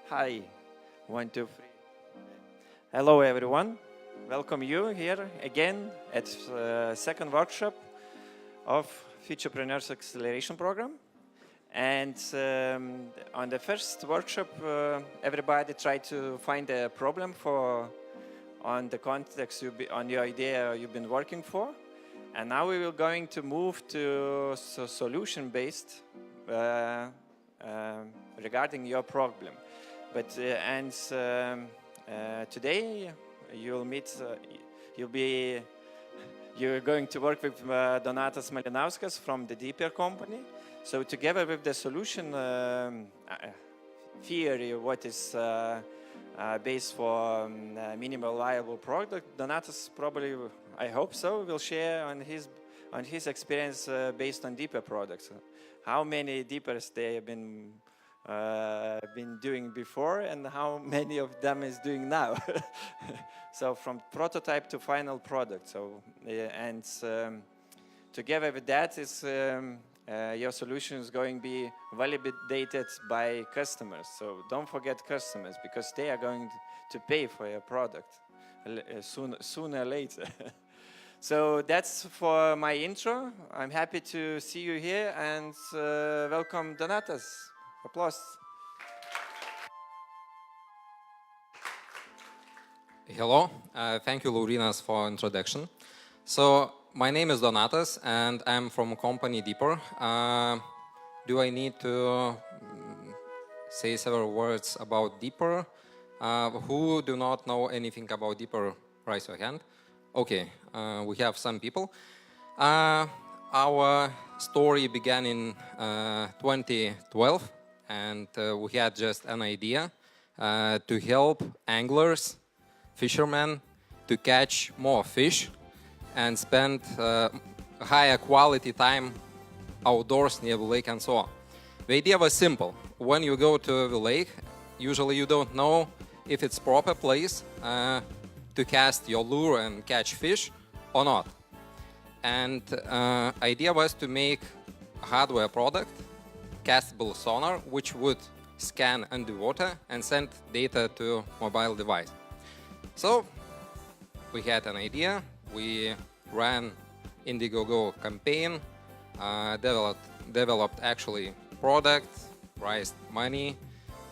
Hi, 1, 2, 3. Hello everyone, welcome you here again at second workshop of Futurepreneurs Acceleration Program. And on the first workshop, everybody tried to find a problem on the context, on your idea you've been working for. And now we will going to move to solution-based regarding your problem. But today you'll meet, you're going to work with Donatas Malinauskas from the Deeper company. So together with the solution theory, what is based for minimal viable product, Donatas probably, I hope so, will share on his experience based on Deeper products. How many Deepers they have been doing before and how many of them is doing now. So from prototype to final product. So together with that is your solution is going to be validated by customers. So don't forget customers because they are going to pay for your product sooner or later. So that's for my intro. I'm happy to see you here and welcome Donatas. Applause. Hello, thank you Laurinas for introduction. So my name is Donatas and I'm from company Deeper. Do I need to say several words about Deeper? Who do not know anything about Deeper, raise your hand. Okay, we have some people. Our story began in 2012. And we had just an idea to help anglers, fishermen, to catch more fish and spend higher quality time outdoors near the lake and so on. The idea was simple. When you go to the lake, usually you don't know if it's proper place to cast your lure and catch fish or not. And idea was to make a hardware product, castable sonar, which would scan underwater and send data to mobile device. So we had an idea, we ran Indiegogo campaign, developed actually product, raised money,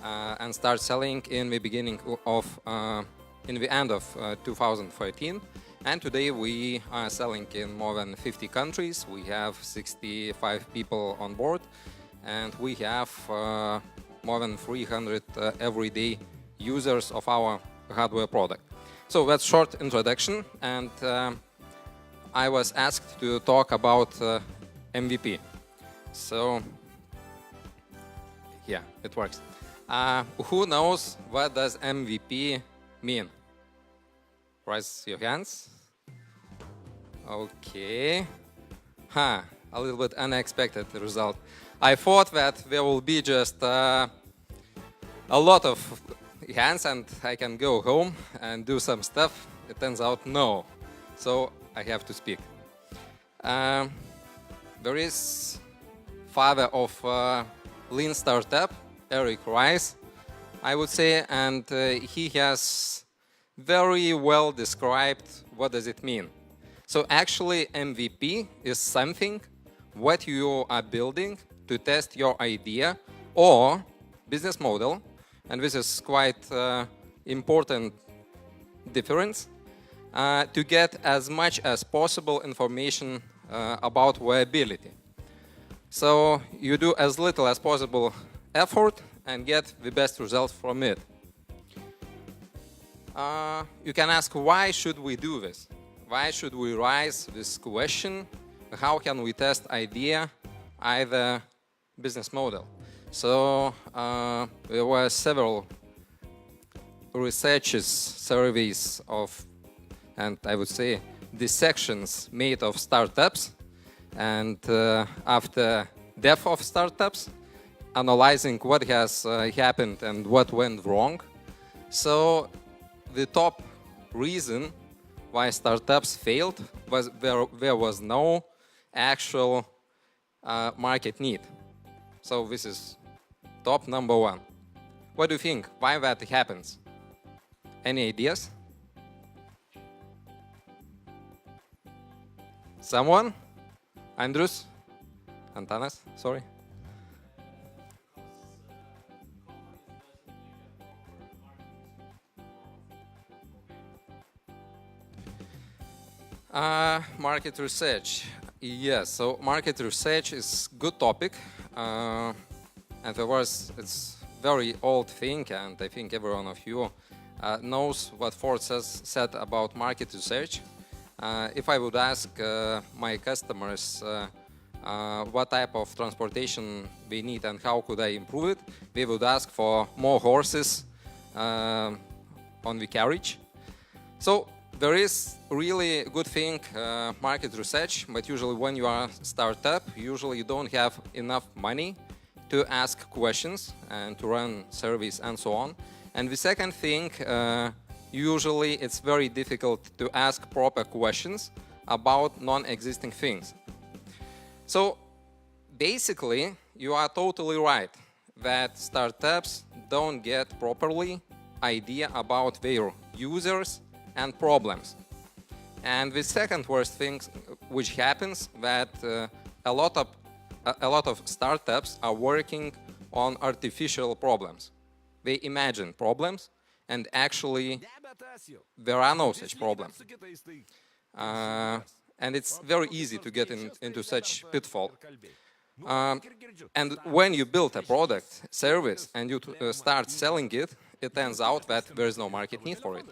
and start selling in the end of 2013. And today we are selling in more than 50 countries. We have 65 people on board. And we have more than 300 everyday users of our hardware product. So that's short introduction, and I was asked to talk about MVP. So yeah, it works. Who knows what does MVP mean? Raise your hands. Okay. A little bit unexpected result. I thought that there will be just a lot of hands and I can go home and do some stuff. It turns out no. So I have to speak. There is father of lean startup, Eric Rice, I would say, and he has very well described what does it mean. So actually MVP is something what you are building to test your idea or business model, and this is quite important difference, to get as much as possible information about viability. So you do as little as possible effort and get the best result from it. You can ask, why should we do this? Why should we raise this question? How can we test idea, either business model? So there were several researches, surveys of, and I would say dissections made of startups, and after death of startups, analyzing what has happened and what went wrong. So the top reason why startups failed was there was no actual market need. So this is top number one. What do you think? Why that happens? Any ideas? Someone? Andrews? Antanas? Sorry. Market research. Yes, so market research is good topic. And of course, it's very old thing, and I think every one of you knows what Ford said about market research. If I would ask my customers what type of transportation they need and how could I improve it, they would ask for more horses on the carriage. So there is really good thing, market research, but usually when you are a startup, usually you don't have enough money to ask questions and to run surveys and so on. And the second thing, usually it's very difficult to ask proper questions about non-existing things. So basically, you are totally right that startups don't get properly idea about their users and problems. And the second worst thing which happens that a lot of startups are working on artificial problems. They imagine problems, and actually there are no such problems. And it's very easy to get into such pitfall. And when you build a product, service, and you start selling it, it turns out that there is no market need for it,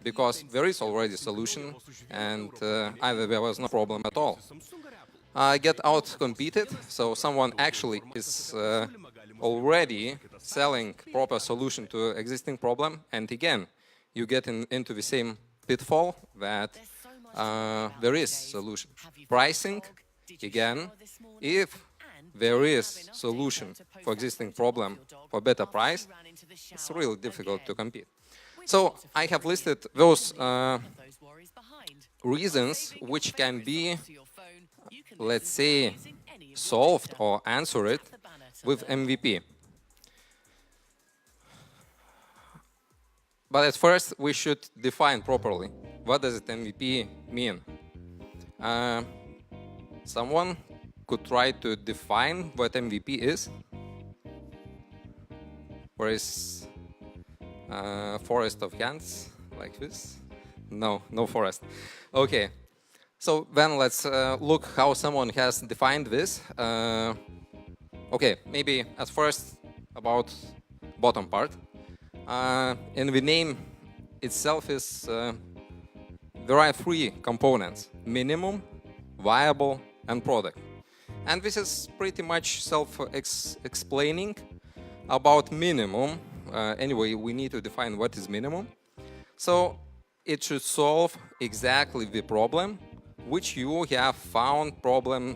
because there is already a solution, and either there was no problem at all. Get out competed, so someone actually is already selling proper solution to existing problem, and again, you get into the same pitfall that there is solution. Pricing, again, if there is solution for existing problem for better price, it's really difficult to compete. So I have listed those reasons which can be, let's say, solved or answered with MVP. But at first, we should define properly what does it MVP mean. Someone could try to define what MVP is. Where is forest of hands like this? No, no forest. Okay, so then let's look how someone has defined this. Okay, maybe at first about bottom part. In the name itself is there are three components: minimum, viable, and product. And this is pretty much self-explaining. About minimum, anyway, we need to define what is minimum. So it should solve exactly the problem which you have found problem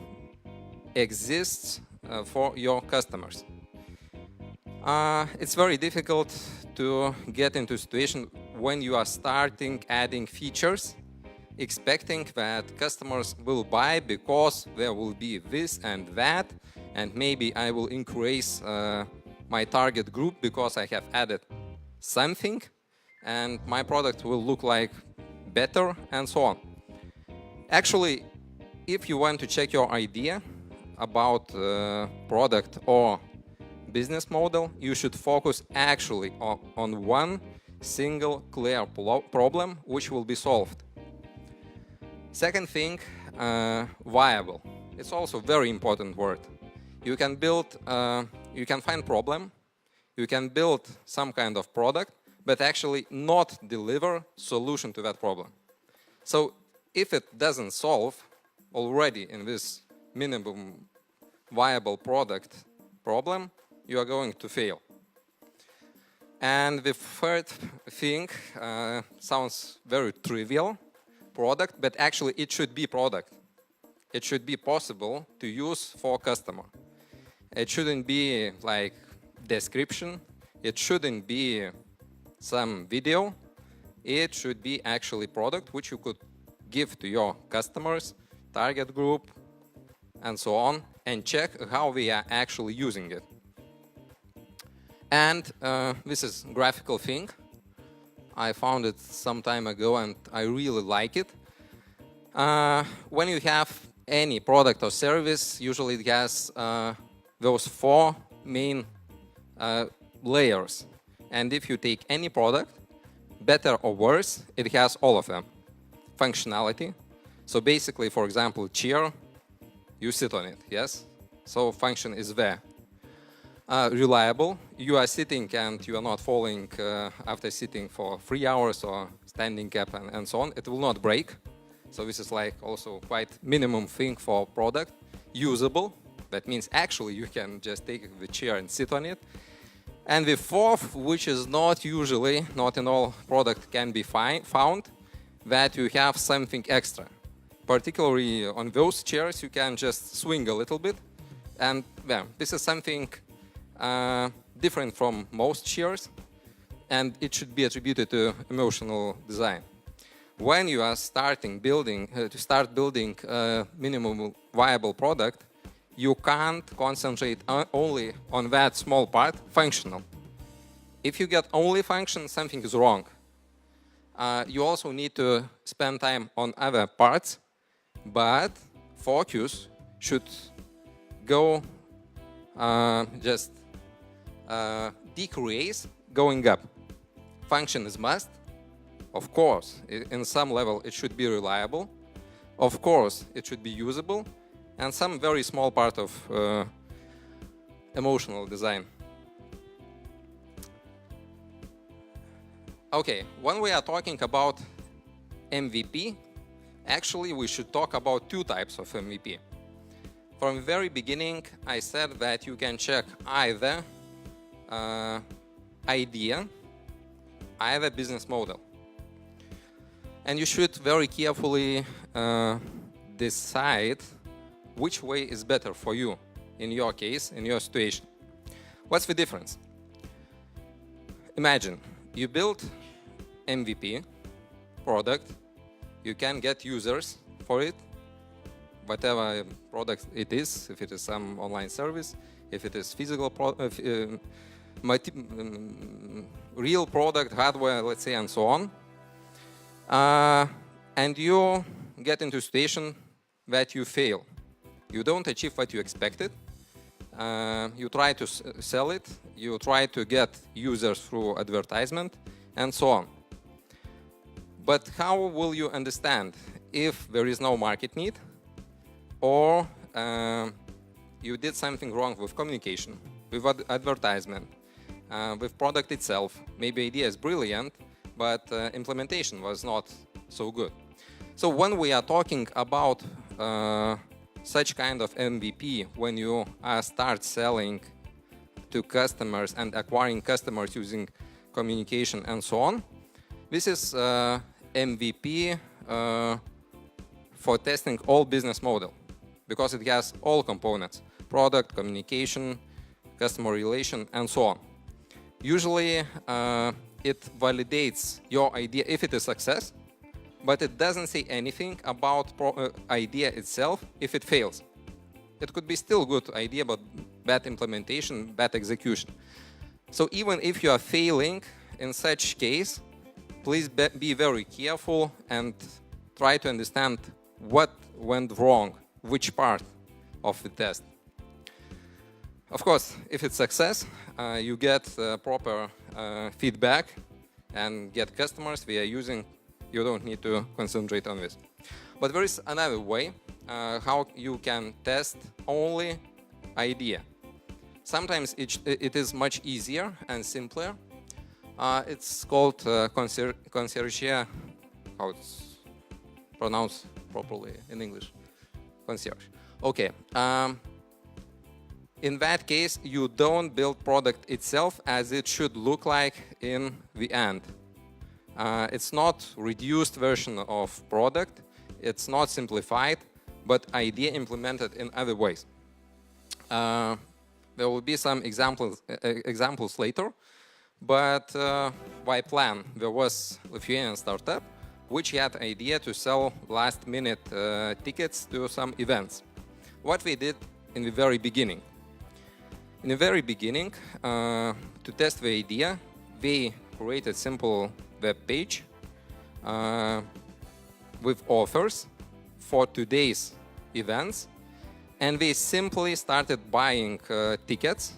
exists for your customers. It's very difficult to get into a situation when you are starting adding features, expecting that customers will buy because there will be this and that, and maybe I will increase my target group because I have added something, and my product will look like better, and so on. Actually, if you want to check your idea about product or business model, you should focus actually on one single clear problem which will be solved. Second thing, viable. It's also a very important word. You can build, you can find problem, you can build some kind of product, but actually not deliver solution to that problem. So if it doesn't solve already in this minimum viable product problem, you are going to fail. And the third thing sounds very trivial, product, but actually it should be product. It should be possible to use for customer. It shouldn't be like description. It shouldn't be some video. It should be actually product which you could give to your customers, target group, and so on, and check how we are actually using it. And this is graphical thing. I found it some time ago and I really like it. When you have any product or service, usually it has those 4 main layers. And if you take any product, better or worse, it has all of them. Functionality. So basically, for example, chair, you sit on it, yes? So function is there. Reliable. You are sitting and you are not falling after sitting for 3 hours or standing up and so on. It will not break. So this is like also quite minimum thing for product. Usable. That means actually you can just take the chair and sit on it. And the 4th, which is not usually, not in all product can be found, that you have something extra. Particularly on those chairs, you can just swing a little bit. And well, this is something different from most chairs, and it should be attributed to emotional design. When you are starting building a minimum viable product, you can't concentrate only on that small part, functional. If you get only function, something is wrong. You also need to spend time on other parts, but focus should go just decrease going up. Function is must. Of course, in some level it should be reliable. Of course, it should be usable, and some very small part of emotional design. Okay, when we are talking about MVP, actually we should talk about 2 types of MVP. From the very beginning, I said that you can check either idea, either business model. And you should very carefully decide which way is better for you, in your case, in your situation. What's the difference? Imagine you build MVP product, you can get users for it, whatever product it is, if it is some online service, if it is physical real product, hardware, let's say, and so on. And you get into a situation that you fail. You don't achieve what you expected. You try to sell it. You try to get users through advertisement, and so on. But how will you understand if there is no market need, or you did something wrong with communication, with advertisement, with product itself? Maybe idea is brilliant, but implementation was not so good. So when we are talking about such kind of MVP, when you start selling to customers and acquiring customers using communication and so on, this is MVP for testing all business model, because it has all components: product, communication, customer relation, and so on. Usually it validates your idea if it is success, but it doesn't say anything about idea itself if it fails. It could be still good idea, but bad implementation, bad execution. So even if you are failing in such case, please be very careful and try to understand what went wrong, which part of the test. Of course, if it's success, you get proper feedback and get customers we are using. You don't need to concentrate on this. But there is another way how you can test only idea. Sometimes it is much easier and simpler. It's called concierge. How it's pronounced properly in English? Concierge. Okay. In that case, you don't build product itself as it should look like in the end. It's not reduced version of product. It's not simplified, but idea implemented in other ways. There will be some examples later, but by plan, there was a Lithuanian startup which had idea to sell last-minute tickets to some events. What we did in the very beginning, In the very beginning, to test the idea, we created simple web page with offers for today's events, and we simply started buying tickets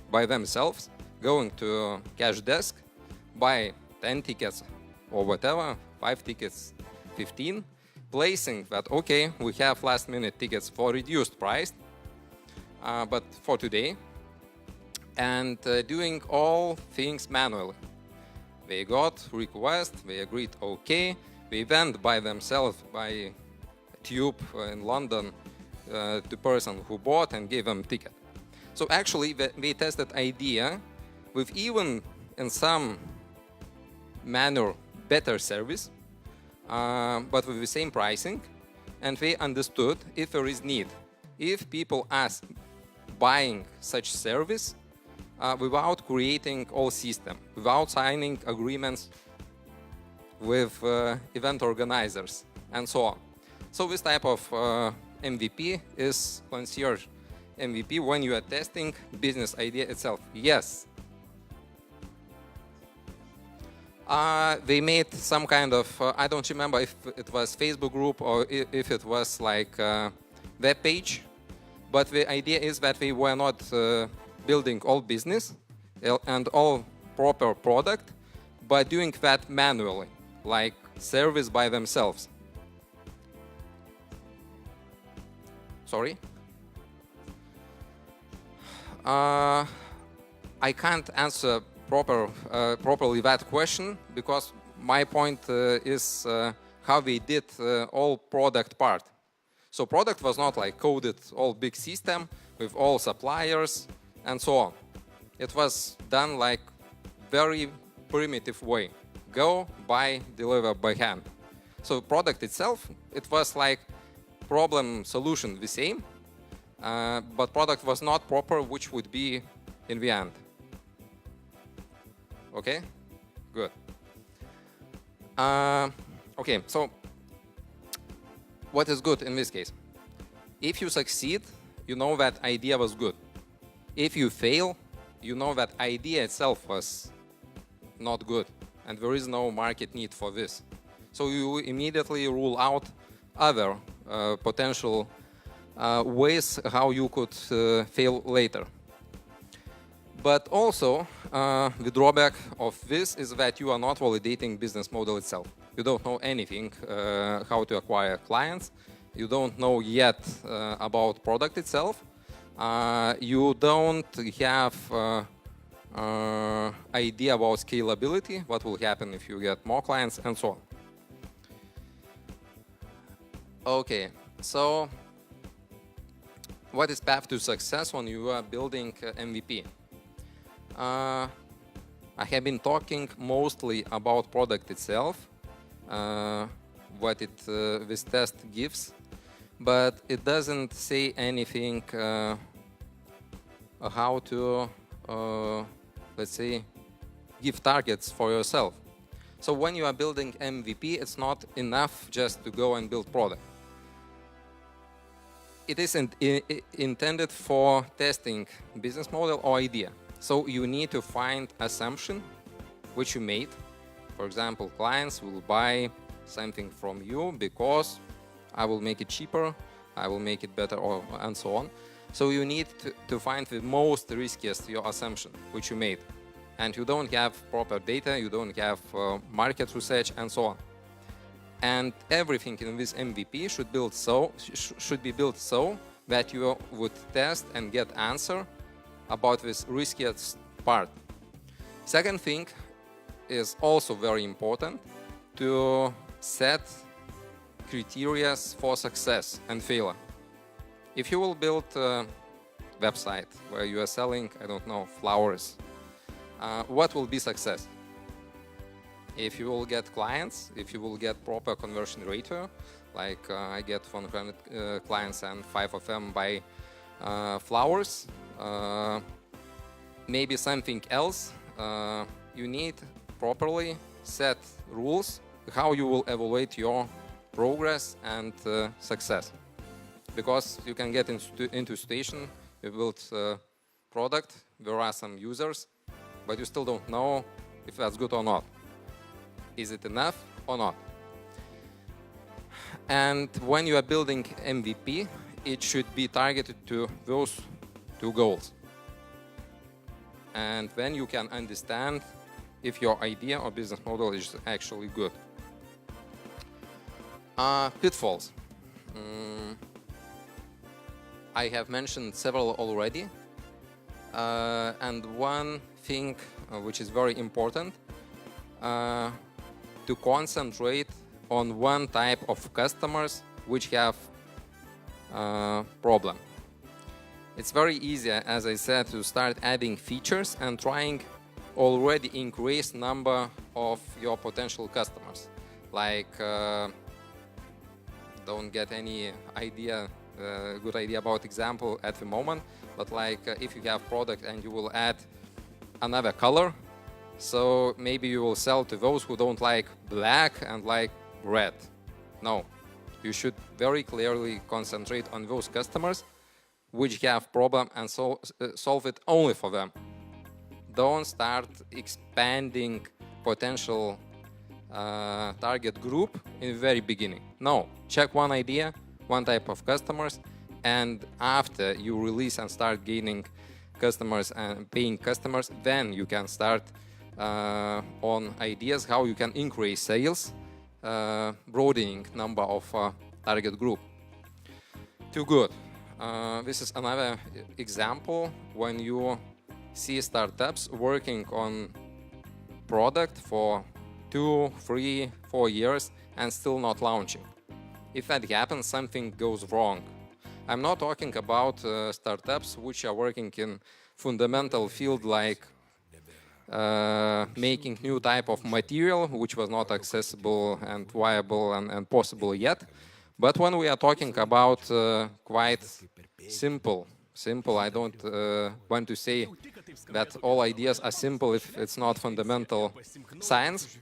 by themselves, going to cash desk, buy 10 tickets or whatever, 5 tickets, 15, placing that, okay, we have last minute tickets for reduced price, but for today, and doing all things manually. They got request, they agreed okay, they went by themselves by tube in London to person who bought and gave them ticket. So actually we tested idea with even in some manner better service, but with the same pricing, and we understood if there is need, if people are buying such service without creating all system, without signing agreements with event organizers and so on. So this type of MVP is concierge MVP when you are testing business idea itself. Yes. They made some kind of, I don't remember if it was Facebook group or if it was like web page, but the idea is that we were not building all business and all proper product, but doing that manually, like service by themselves. Sorry? I can't answer properly that question, because my point is how we did all product part. So product was not like coded all big system with all suppliers and so on. It was done like very primitive way. Go, buy, deliver by hand. So product itself, it was like problem solution the same, but product was not proper, which would be in the end. Okay, good. Okay, so what is good in this case? If you succeed, you know that idea was good. If you fail, you know that idea itself was not good, and there is no market need for this. So you immediately rule out other potential ways how you could fail later. But also, the drawback of this is that you are not validating business model itself. You don't know anything how to acquire clients. You don't know yet about product itself. You don't have idea about scalability, what will happen if you get more clients, and so on. Okay, so what is path to success when you are building MVP? I have been talking mostly about product itself, what this test gives, but it doesn't say anything how to, let's say, give targets for yourself. So when you are building MVP, it's not enough just to go and build product. It isn't intended for testing business model or idea. So you need to find assumption which you made. For example, clients will buy something from you because I will make it cheaper, I will make it better, and so on. So you need to find the most riskiest your assumption which you made. And you don't have proper data, you don't have market research, and so on. And everything in this MVP should be built so that you would test and get answer about this riskiest part. Second thing is also very important, to set criteria for success and failure. If you will build a website where you are selling, I don't know, flowers, what will be success? If you will get clients, if you will get proper conversion ratio, like I get 100 clients and 5 of them buy flowers, maybe something else, you need properly set rules how you will evaluate your progress and success. Because you can get into situation, you build product, there are some users, but you still don't know if that's good or not. Is it enough or not? And when you are building MVP, it should be targeted to those two goals. And then you can understand if your idea or business model is actually good. Pitfalls. I have mentioned several already. And one thing which is very important, to concentrate on one type of customers which have problem. It's very easy, as I said, to start adding features and trying already increase number of your potential customers. Like, don't get any idea, good idea about example at the moment, but like if you have product and you will add another color, so maybe you will sell to those who don't like black and like red. No, you should very clearly concentrate on those customers which have problem and solve it only for them. Don't start expanding potential target group in the very beginning. No, check one idea, one type of customers, and after you release and start gaining customers and paying customers, then you can start on ideas how you can increase sales, broadening number of target group. Too good. This is another example when you see startups working on product for 2, 3, 4 years and still not launching. If that happens, something goes wrong. I'm not talking about startups which are working in fundamental field like making new type of material which was not accessible and viable and possible yet. But when we are talking about quite simple, I don't want to say that all ideas are simple if it's not fundamental science.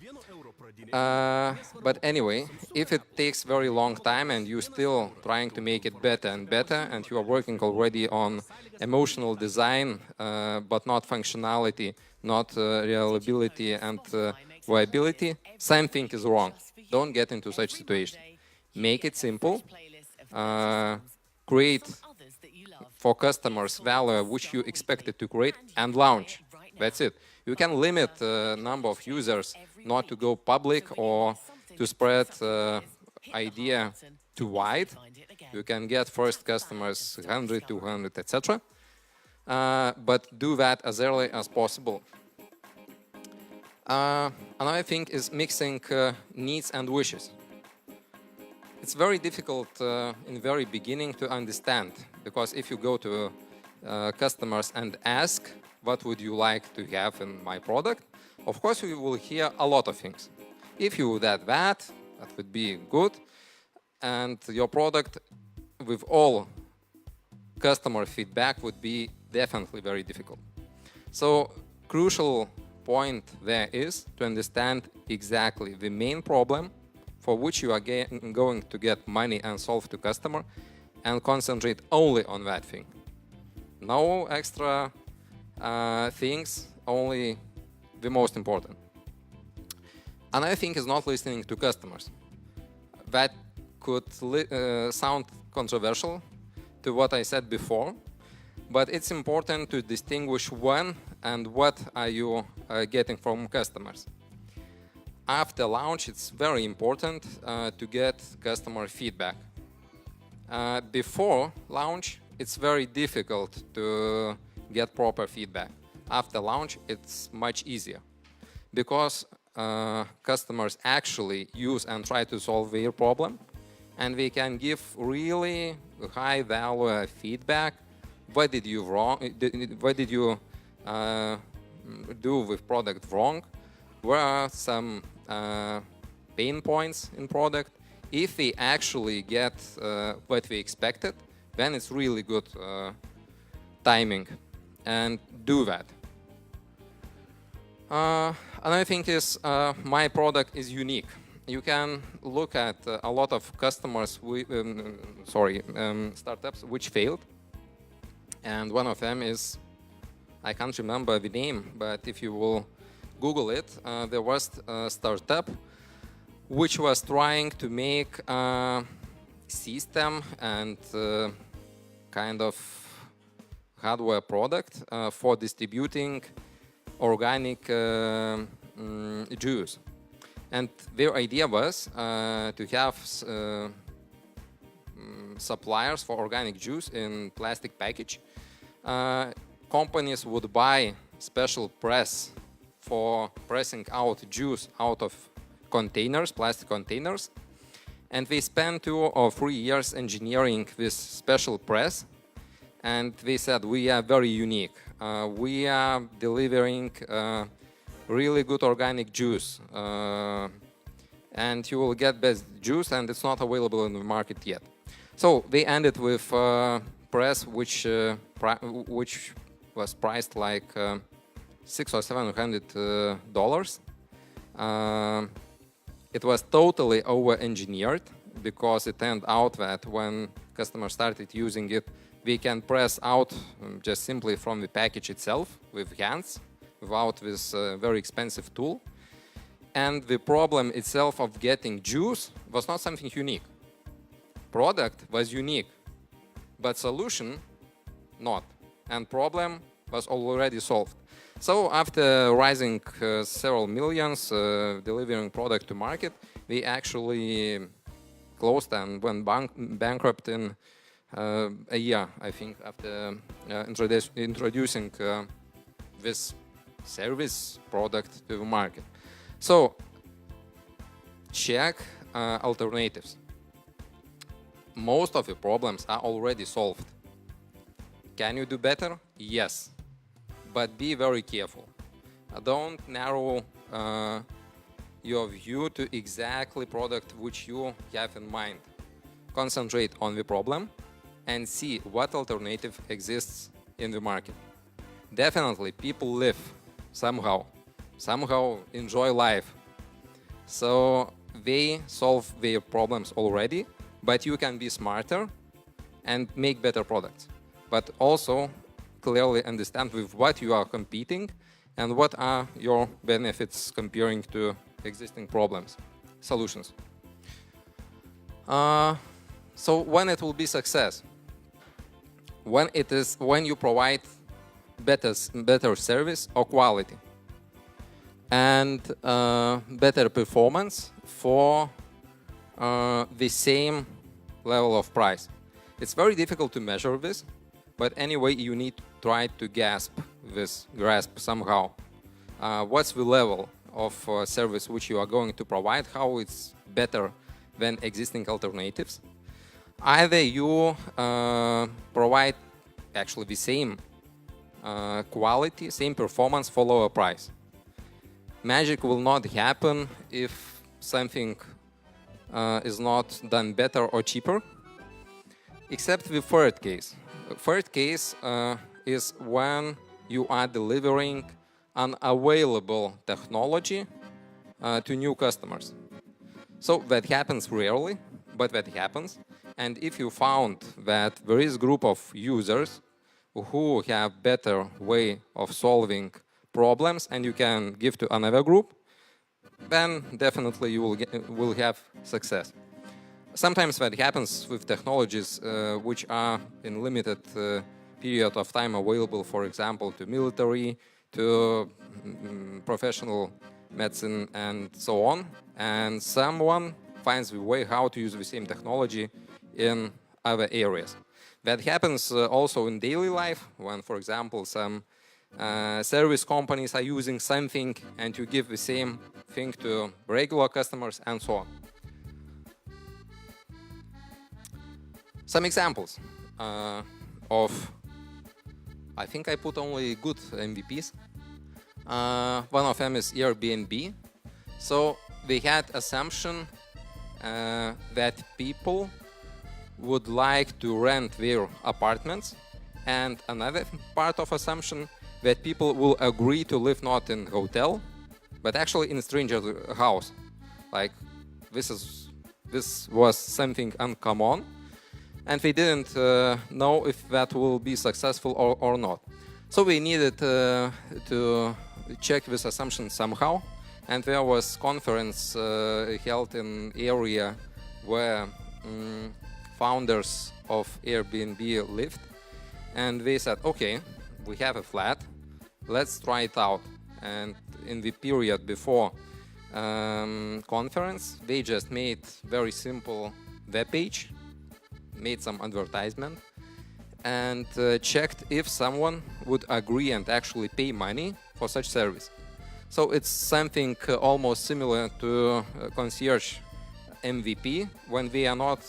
But anyway, if it takes very long time and you're still trying to make it better and better, and you are working already on emotional design, but not functionality, not reliability and viability, something is wrong. Don't get into such situation. Make it simple, create for customers value which you expected to create, and launch. That's it. You can limit the number of users not to go public or to spread idea too wide. You can get first customers 100, 200, etc. But do that as early as possible. Another thing is mixing needs and wishes. It's very difficult in the very beginning to understand, because if you go to customers and ask, what would you like to have in my product? Of course, you will hear a lot of things. If you would add that, that would be good. And your product with all customer feedback would be definitely very difficult. So, crucial point there is to understand exactly the main problem for which you are going to get money and solve to customer, and concentrate only on that thing. No extra things, only the most important. Another thing is not listening to customers. That could sound controversial to what I said before, but it's important to distinguish when and what are you getting from customers. After launch, it's very important to get customer feedback. Before launch, it's very difficult to get proper feedback. After launch, it's much easier, because customers actually use and try to solve their problem, and they can give really high value feedback. What did you do with product wrong? Where are some pain points in product? If we actually get what we expected, then it's really good timing, and do that. Another thing is my product is unique. You can look at a lot of customers, startups which failed, and one of them is I can't remember the name, but if you will Google it, there was a startup which was trying to make a system and kind of hardware product for distributing organic juice. And their idea was to have suppliers for organic juice in plastic package. Companies would buy special press for pressing out juice out of containers, plastic containers, and they spent 2 or 3 years engineering this special press. And they said, we are very unique. We are delivering really good organic juice, and you will get best juice, and it's not available in the market yet. So they ended with press which was priced like $600 or $700. It was totally over-engineered because it turned out that when customers started using it, they can press out just simply from the package itself with hands, without this very expensive tool. And the problem itself of getting juice was not something unique. Product was unique, but solution not. And problem was already solved. So after rising several millions, delivering product to market, we actually closed and went bankrupt in a year, I think, after introducing this service product to the market. So check alternatives. Most of the problems are already solved. Can you do better? Yes. But be very careful. Don't narrow your view to exactly product which you have in mind. Concentrate on the problem and see what alternative exists in the market. Definitely people live somehow enjoy life. So they solve their problems already, but you can be smarter and make better products. But also clearly understand with what you are competing and what are your benefits comparing to existing problems, solutions. So when it will be success? When you provide better service or quality and better performance for the same level of price. It's very difficult to measure this, but anyway, you need to try to grasp somehow. What's the level of service which you are going to provide, how it's better than existing alternatives. Either you provide actually the same quality, same performance for lower price. Magic will not happen if something is not done better or cheaper, except the third case. Third case is when you are delivering unavailable technology to new customers. So that happens rarely, but that happens. And if you found that there is a group of users who have better way of solving problems and you can give to another group, then definitely you will have success. Sometimes that happens with technologies which are in limited period of time available, for example, to military, to professional medicine and so on. And someone finds a way how to use the same technology in other areas. That happens also in daily life when, for example, some service companies are using something and you give the same thing to regular customers and so on. Some examples of, I think I put only good MVPs. One of them is Airbnb. So they had assumption that people would like to rent their apartments, and another part of assumption that people will agree to live not in hotel, but actually in a stranger's house. Like this was something uncommon, and they didn't know if that will be successful or not. So we needed to check this assumption somehow, and there was conference held in area where founders of Airbnb lived, and they said, okay, we have a flat, let's try it out. And in the period before conference, they just made very simple web page, made some advertisement, and checked if someone would agree and actually pay money for such service. So it's something almost similar to concierge MVP, when we are not,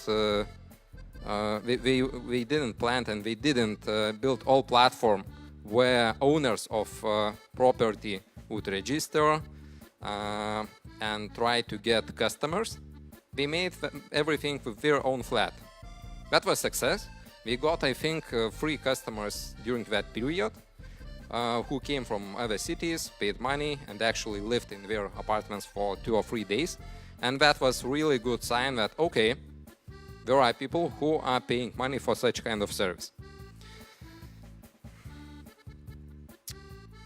we didn't plan and we didn't build all platform where owners of property would register and try to get customers. We made everything with their own flat. That was success. We got, I think, 3 customers during that period who came from other cities, paid money, and actually lived in their apartments for 2 or 3 days. And that was really good sign that, okay, there are people who are paying money for such kind of service.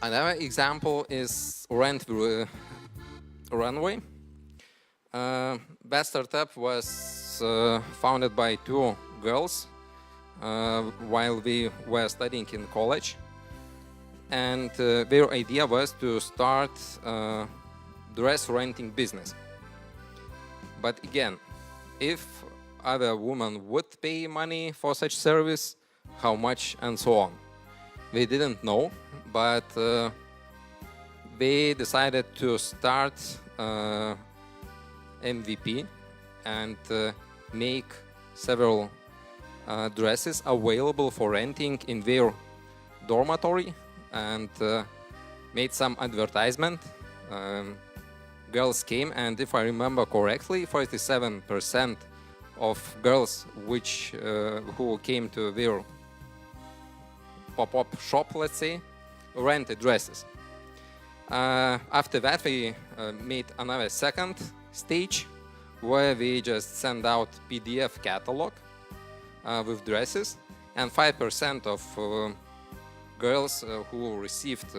Another example is Rent Runway. That startup was founded by 2 girls while we were studying in college, and their idea was to start dress renting business. But again, if other women would pay money for such service, how much, and so on. We didn't know, but they decided to start MVP and make several dresses available for renting in their dormitory, and made some advertisement. Girls came, and if I remember correctly, 47% of girls who came to their pop-up shop, let's say, rented dresses. After that, we made another second stage where we just send out PDF catalog with dresses, and 5% of girls who received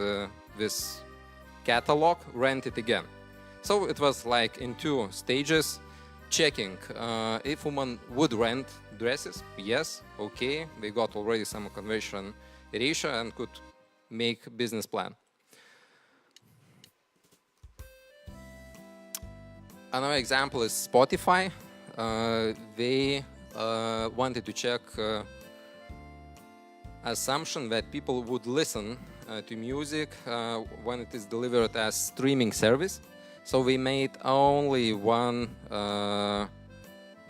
this catalog rented again. So it was like in 2 stages, checking if women would rent dresses. Yes, okay, we got already some conversion ratio and could make business plan. Another example is Spotify. They wanted to check assumption that people would listen to music when it is delivered as streaming service. So we made only one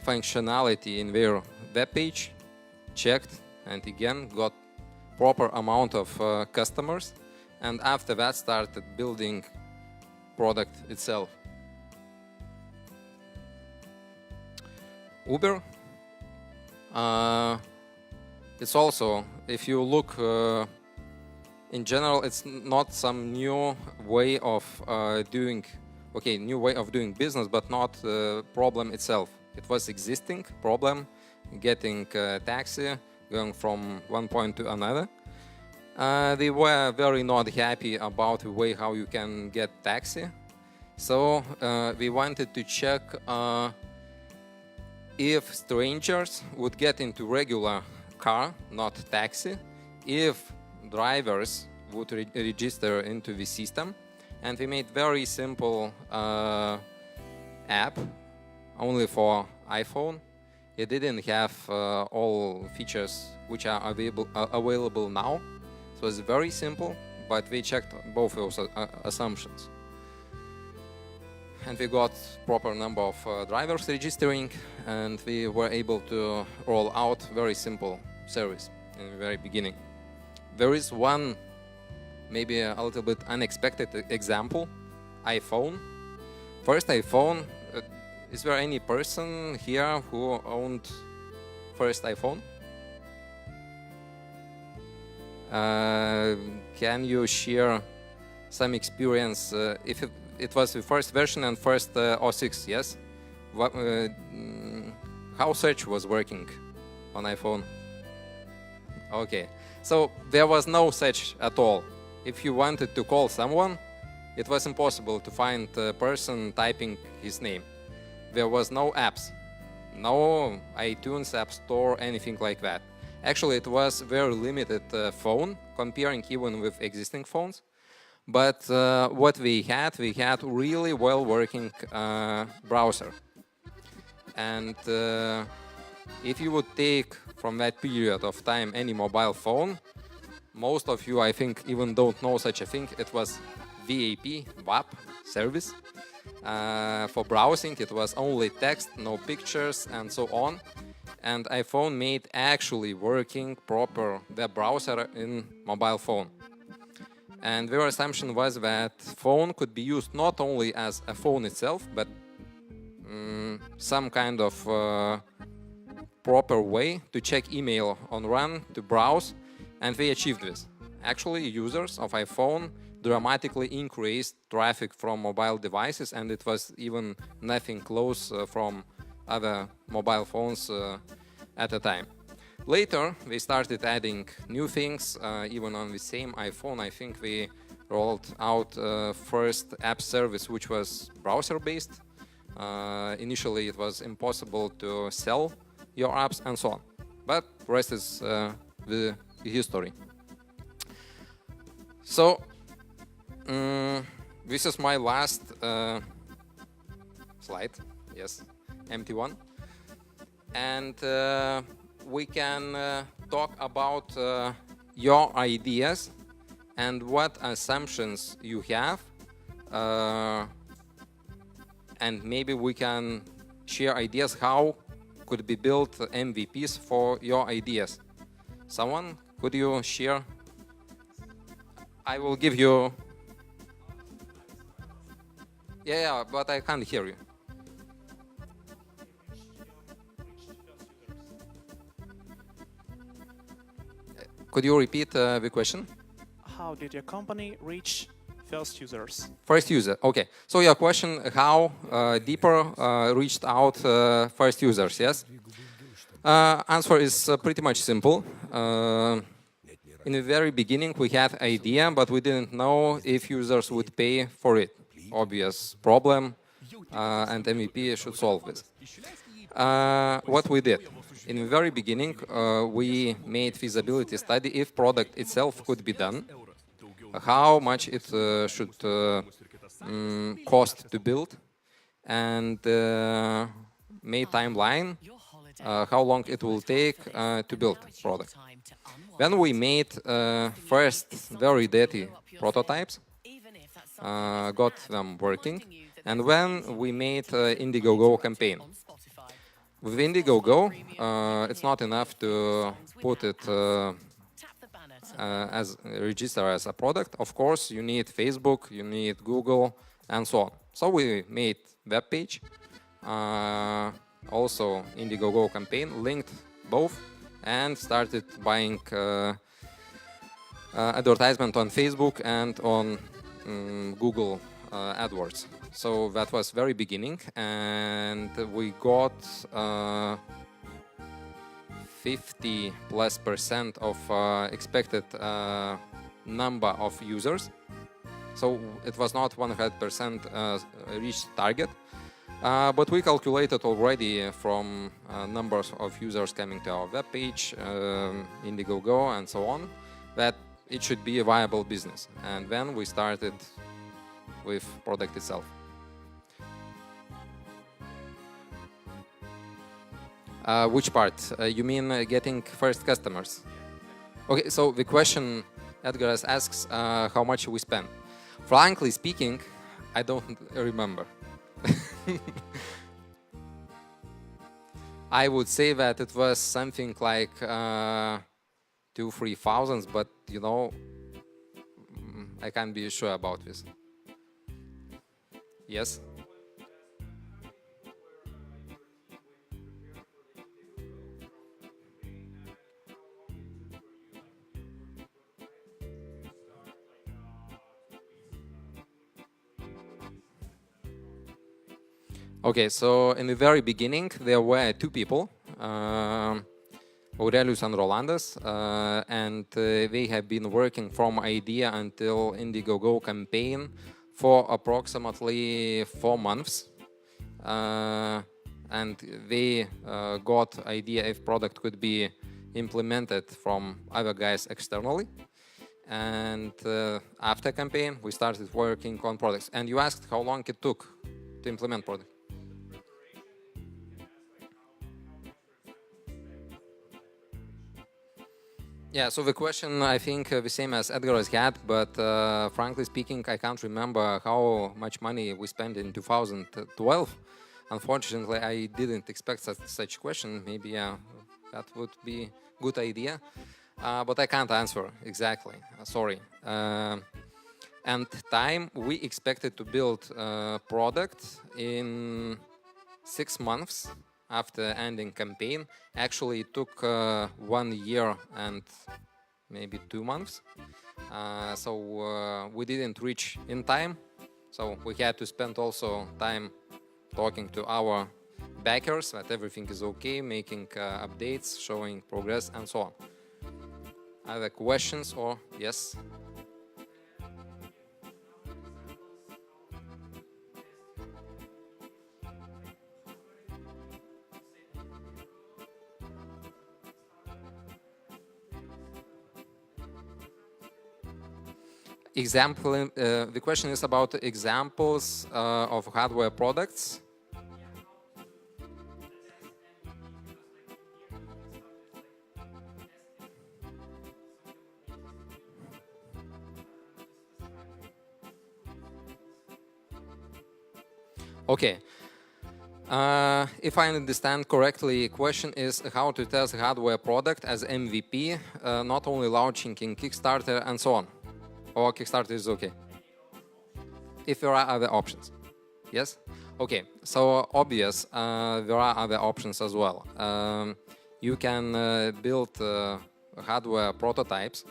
functionality in their web page, checked, and again got proper amount of customers, and after that started building product itself. Uber, it's also, if you look in general, it's not some new way of new way of doing business, but not the problem itself. It was existing problem, getting taxi, going from one point to another. They were very not happy about the way how you can get taxi. So we wanted to check if strangers would get into regular car, not taxi, if drivers would register into the system. And we made very simple app only for iPhone. It didn't have all features which are available now. So it's very simple, but we checked both those assumptions. And we got proper number of drivers registering, and we were able to roll out very simple service in the very beginning. There is one maybe a little bit unexpected example, iPhone. First iPhone, is there any person here who owned first iPhone? Can you share some experience if it was the first version and first OS X, yes? How search was working on iPhone? Okay, So there was no such at all. If you wanted to call someone, it was impossible to find a person typing his name. There was no apps, no iTunes App Store, anything like that. Actually, it was very limited phone, comparing even with existing phones. But what we had really well-working browser. And if you would take from that period of time any mobile phone, most of you, I think, even don't know such a thing. It was WAP service. For browsing, it was only text, no pictures, and so on. And iPhone made actually working proper web browser in mobile phone. And their assumption was that phone could be used not only as a phone itself, but some kind of proper way to check email on run, to browse, and they achieved this. Actually, users of iPhone dramatically increased traffic from mobile devices, and it was even nothing close from other mobile phones at the time. Later, we started adding new things, even on the same iPhone. I think we rolled out first app service, which was browser-based. Initially, it was impossible to sell your apps and so on. But the rest is the history. So, this is my last slide. Yes, empty one. And we can talk about your ideas and what assumptions you have, and maybe we can share ideas how could be built MVPs for your ideas. Someone, could you share? I will give you. Yeah, but I can't hear you. Could you repeat the question? How did your company reach first users? First user, okay. So your question, how Deeper reached out first users, yes? Answer is pretty much simple. In the very beginning, we had idea, but we didn't know if users would pay for it. Obvious problem, and MVP should solve this. What we did? In the very beginning, we made feasibility study if product itself could be done, how much it should cost to build, and made timeline, how long it will take to build product. Then we made first very dirty prototypes, got them working, and when we made Indiegogo campaign. With Indiegogo, it's not enough to put it as register as a product. Of course, you need Facebook, you need Google, and so on. So we made web page, also Indiegogo campaign, linked both, and started buying advertisement on Facebook and on Google AdWords. So that was very beginning, and we got 50+% of expected number of users. So it was not 100% reached target, but we calculated already from numbers of users coming to our web page, Indiegogo, and so on, that it should be a viable business. And then we started with product itself. Which part? You mean getting first customers? Okay, so the question Edgaras asks, how much we spend. Frankly speaking, I don't remember. I would say that it was something like 2-3 thousands, but you know, I can't be sure about this. Yes? Okay, so in the very beginning, there were 2 people. Aurelius and Rolandas, and they have been working from idea until Indiegogo campaign for approximately 4 months. And they got idea if product could be implemented from other guys externally. And after campaign, we started working on products. And you asked how long it took to implement product. Yeah, so the question, I think, the same as Edgar has had, but frankly speaking, I can't remember how much money we spent in 2012. Unfortunately, I didn't expect such question. Maybe that would be a good idea, but I can't answer exactly. Sorry. And time, we expected to build a product in 6 months after ending campaign. Actually, it took 1 year and maybe 2 months. So we didn't reach in time. So we had to spend also time talking to our backers that everything is okay, making updates, showing progress, and so on. Other questions or yes? Example. The question is about examples of hardware products. Okay. If I understand correctly, the question is how to test hardware product as MVP, not only launching in Kickstarter and so on. Or Kickstarter is okay. If there are other options. Yes? Okay, so obvious, there are other options as well. You can build hardware prototypes,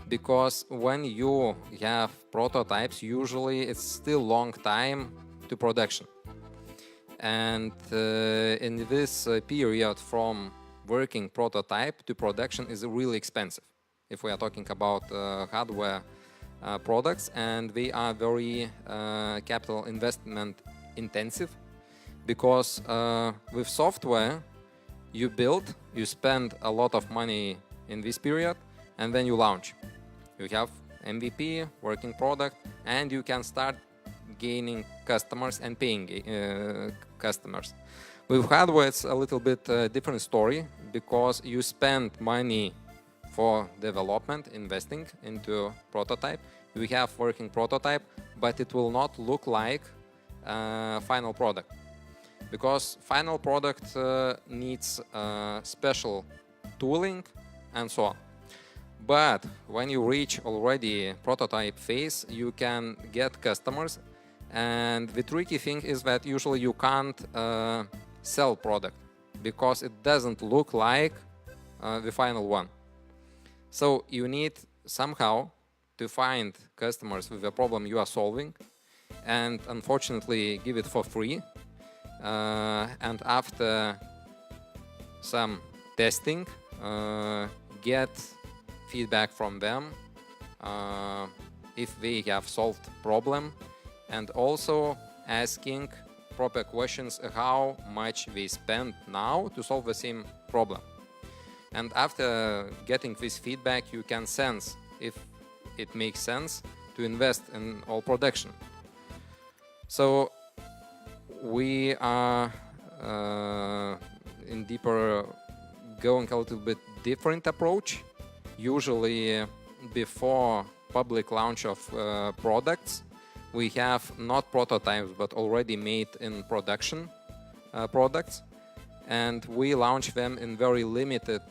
because when you have prototypes, usually it's still long time to production. And in this period from working prototype to production is really expensive if we are talking about hardware products, and they are very capital investment intensive, because with software you build, you spend a lot of money in this period, and then you launch. You have MVP, working product, and you can start gaining customers and paying customers. With hardware, it's a little bit different story, because you spend money for development, investing into prototype. We have working prototype, but it will not look like final product, because final product needs special tooling and so on. But when you reach already prototype phase, you can get customers, and the tricky thing is that usually you can't sell product, because it doesn't look like the final one. So you need somehow to find customers with the problem you are solving, and unfortunately give it for free. And after some testing, get feedback from them if they have solved problem, and also asking proper questions how much they spend now to solve the same problem. And after getting this feedback, you can sense if it makes sense to invest in all production. So we are in deeper going a little bit different approach. Usually before public launch of products, we have not prototypes but already made in production products, and we launch them in very limited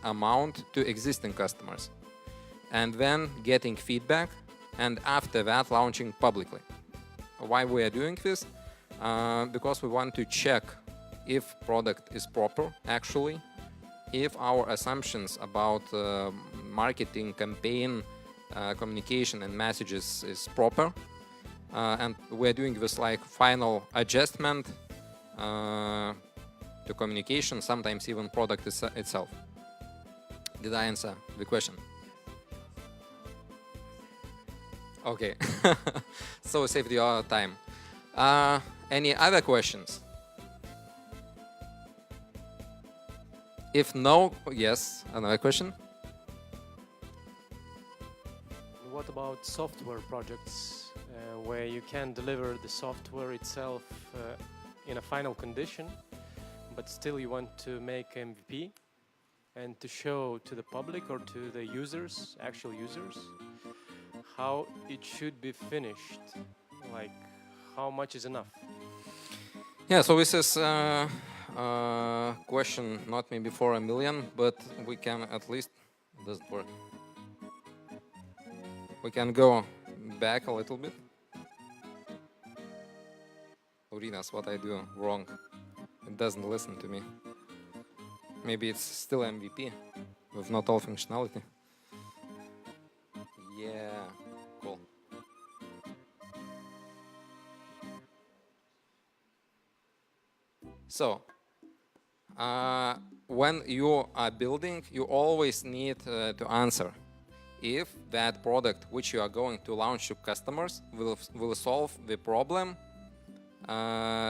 amount to existing customers, and then getting feedback, and after that launching publicly. Why we are doing this? Because we want to check if product is proper actually, if our assumptions about marketing campaign communication and messages is proper, and we're doing this like final adjustment to communication, sometimes even product itself. Did I answer the question? Okay, so saved your time. Any other questions? If no, yes, another question. What about software projects where you can deliver the software itself in a final condition, but still you want to make MVP and to show to the public or to the users, actual users, how it should be finished, like how much is enough? Yeah, so this is question not maybe for a million, but we can at least, doesn't work. We can go back a little bit. Urinas, what I do wrong. It doesn't listen to me. Maybe it's still MVP with not all functionality. Yeah, cool. So, when you are building, you always need to answer if that product which you are going to launch to customers will solve the problem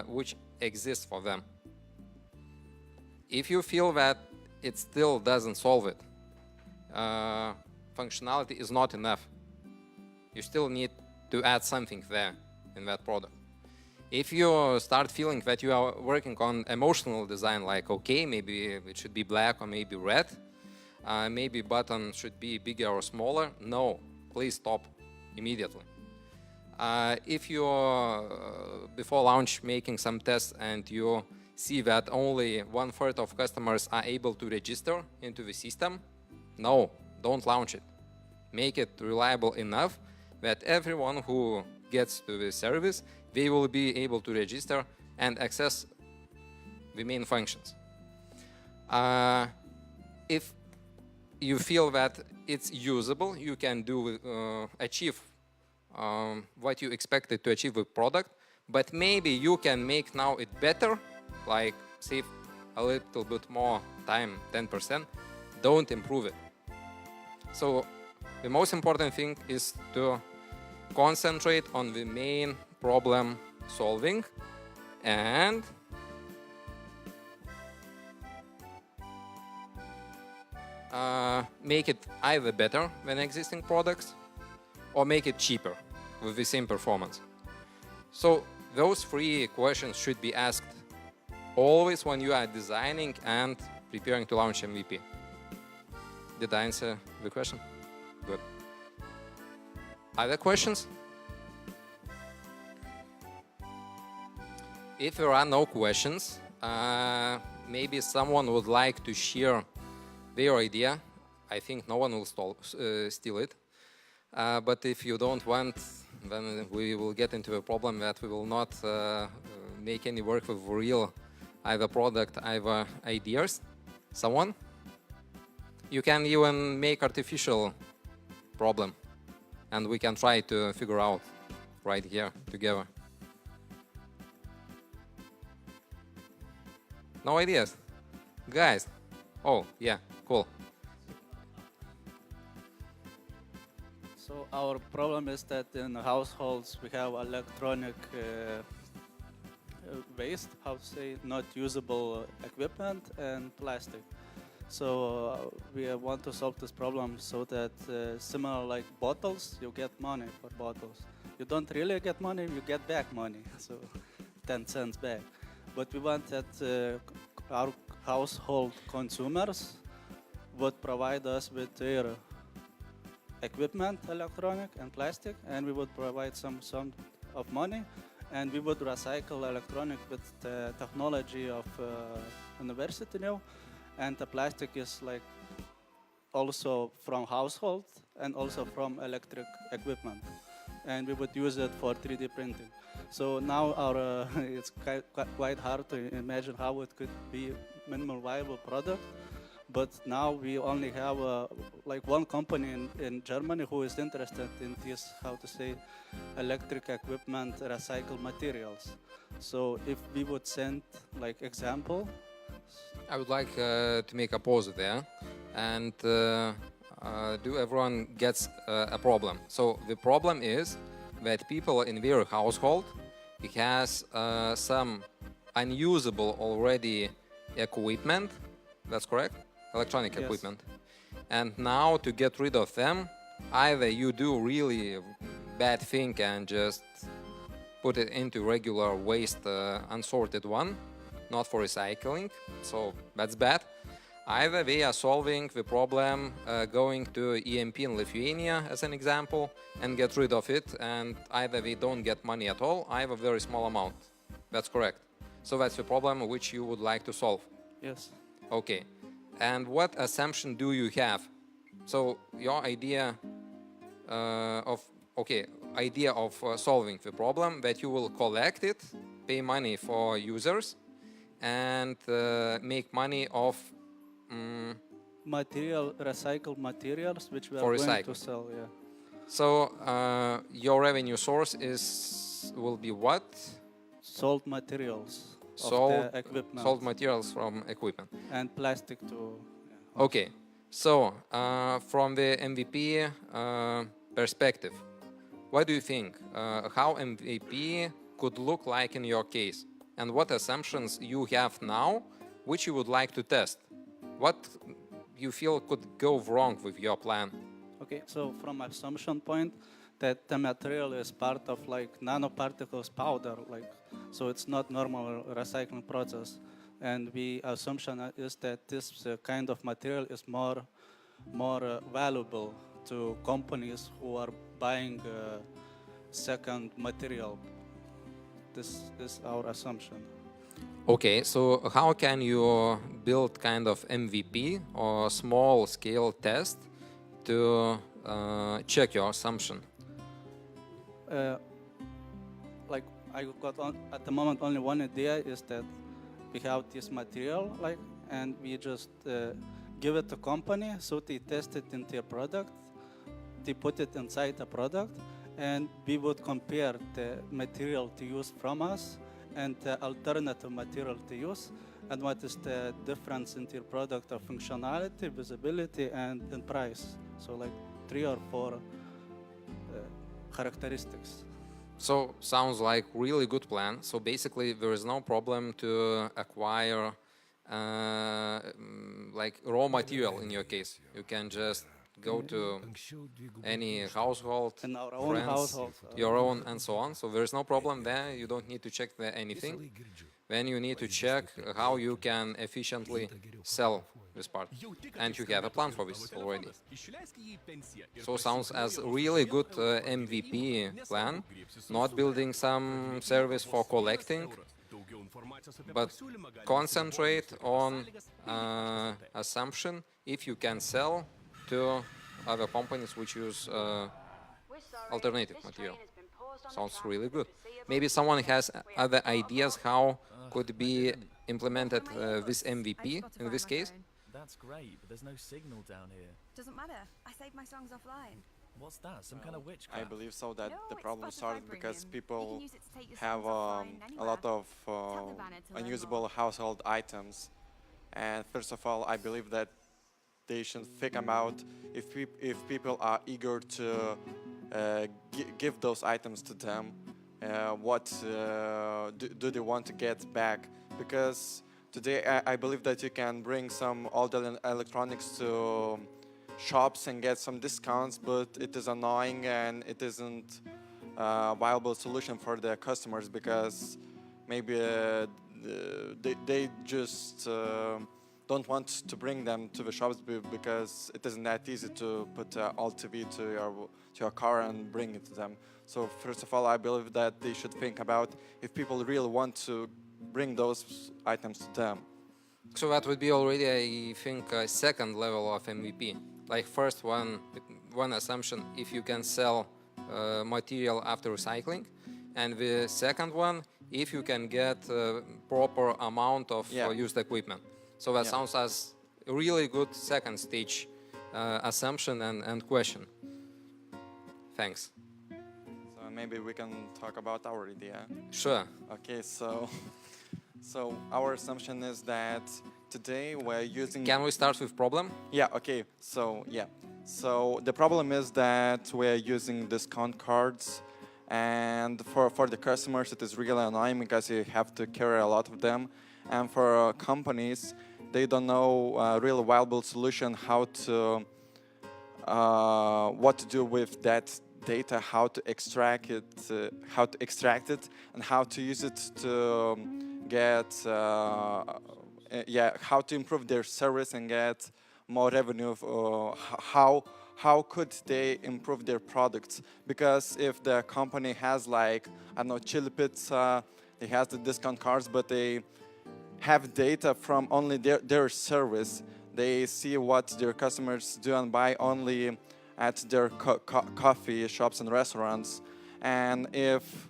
which exists for them. If you feel that it still doesn't solve it, functionality is not enough. You still need to add something there in that product. If you start feeling that you are working on emotional design, like, okay, maybe it should be black or maybe red, maybe button should be bigger or smaller, no, please stop immediately. If you're before launch making some tests and you see that only 1/3 of customers are able to register into the system, no, don't launch it. Make it reliable enough that everyone who gets to the service, they will be able to register and access the main functions. If you feel that it's usable, you can achieve what you expected to achieve with product, but maybe you can make now it better, like save a little bit more time, 10%, don't improve it. So the most important thing is to concentrate on the main problem solving and make it either better than existing products or make it cheaper with the same performance. So those 3 questions should be asked always when you are designing and preparing to launch MVP. Did I answer the question? Good. Other questions? If there are no questions, maybe someone would like to share their idea. I think no one will steal it. But if you don't want, then we will get into a problem that we will not make any work with real either product, either ideas. Someone? You can even make artificial problem, and we can try to figure out right here together. No ideas? Guys? Oh, yeah, cool. So our problem is that in households we have electronic waste, how to say, not usable equipment and plastic. So we want to solve this problem so that similar like bottles, you get money for bottles. You don't really get money, you get back money, so 10 cents back. But we want that our household consumers would provide us with their equipment, electronic and plastic, and we would provide some of money, and we would recycle electronic with the technology of university now, and the plastic is like also from household and also from electric equipment, and we would use it for 3D printing. So now our it's quite hard to imagine how it could be minimal viable product. But now we only have like one company in Germany who is interested in this, how to say, electric equipment recycled materials. So if we would send like example, I would like to make a pause there, and do everyone gets a problem. So the problem is that people in their household has some unusable already equipment. That's correct? Electronic Yes. equipment. And now to get rid of them, either you do really bad thing and just put it into regular waste, unsorted one, not for recycling, so that's bad. Either they are solving the problem going to EMP in Lithuania as an example and get rid of it, and either they don't get money at all, either very small amount. That's correct. So that's the problem which you would like to solve. Yes. Okay. And what assumption do you have? So your idea of solving the problem that you will collect it, pay money for users, and make money of Recycled materials, which we are For going to recycling. sell. Yeah. so your revenue source will be what? Sold materials Sold- of the equipment Sold materials from equipment. and plastic too. Yeah. Okay, so from the MVP perspective, what do you think? How MVP could look like in your case? And what assumptions you have now, which you would like to test? What you feel could go wrong with your plan? Okay, so from assumption point that the material is part of like nanoparticles powder, like so it's not normal recycling process, and the assumption is that this kind of material is more valuable to companies who are buying second material. This is our assumption. Okay, so how can you build kind of MVP or small scale test to check your assumption? Like I got at the moment only one idea is that we have this material and we just give it to company so they test it in their product, they put it inside the product, and we would compare the material to use from us and the alternative material to use, and what is the difference in their product of functionality, visibility, and in price. So like 3 or 4 characteristics. So sounds like really good plan. So basically there is no problem to acquire like raw material in your case. You can just go to any household, In our own friends, household. your own, and so on. So there's no problem there. You don't need to check anything. Then you need to check how you can efficiently sell this part. And you have a plan for this already. So sounds as a really good MVP plan, not building some service for collecting, but concentrate on assumption if you can sell to other companies which use alternative material. Sounds really good. Maybe someone has other ideas how could be implemented this MVP in this case? That's great, but there's no signal down here. Doesn't matter. I saved my songs offline. What's that? Some kind of I witchcraft? believe so that No, the it's problem Spotify started because Premium. You people can use it to take your have songs offline a anywhere. lot of Tap the banner to learn unusable more. household items, and first of all, I believe that they should figure out if people are eager to give those items to them, what do they want to get back? Because today I believe that you can bring some old electronics to shops and get some discounts, but it is annoying and it isn't a viable solution for the customers because maybe they just don't want to bring them to the shops because it isn't that easy to put old TV to your car and bring it to them. So first of all, I believe that they should think about if people really want to bring those items to them. So that would be already, I think, a second level of MVP. Like first one assumption, if you can sell material after recycling, and the second one, if you can get proper amount of used equipment. So that sounds as a really good second stage assumption and question. Thanks. So maybe we can talk about our idea. Sure. Okay, so our assumption is that today we're using... Can we start with problem? Yeah, okay. So the problem is that we're using discount cards, and for the customers it is really annoying because you have to carry a lot of them, and for companies they don't know a real viable solution how to what to do with that data, how to extract it, and how to use it to get how to improve their service and get more revenue. How could they improve their products? Because if the company has, like, I don't know, chili pizza, they has the discount cards, but they have data from only their service. They see what their customers do and buy only at their coffee shops and restaurants. And if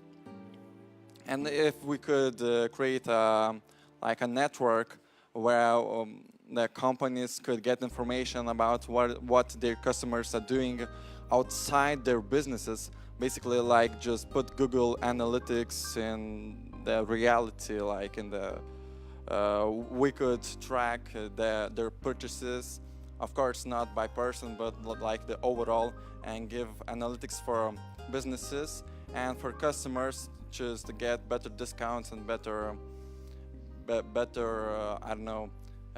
we could create like a network where the companies could get information about what their customers are doing outside their businesses, basically like just put Google Analytics in the reality, like in the we could track their purchases, of course not by person, but like the overall, and give analytics for businesses and for customers just to get better discounts and better I don't know,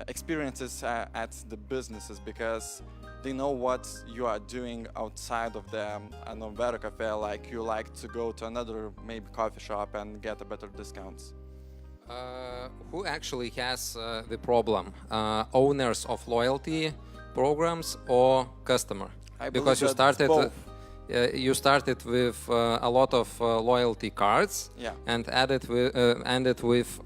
experiences at the businesses, because they know what you are doing outside of the I don't know, better cafe, like you like to go to another maybe coffee shop and get a better discounts. Who actually has the problem? Owners of loyalty programs or customer? Because you started with a lot of loyalty cards, and ended with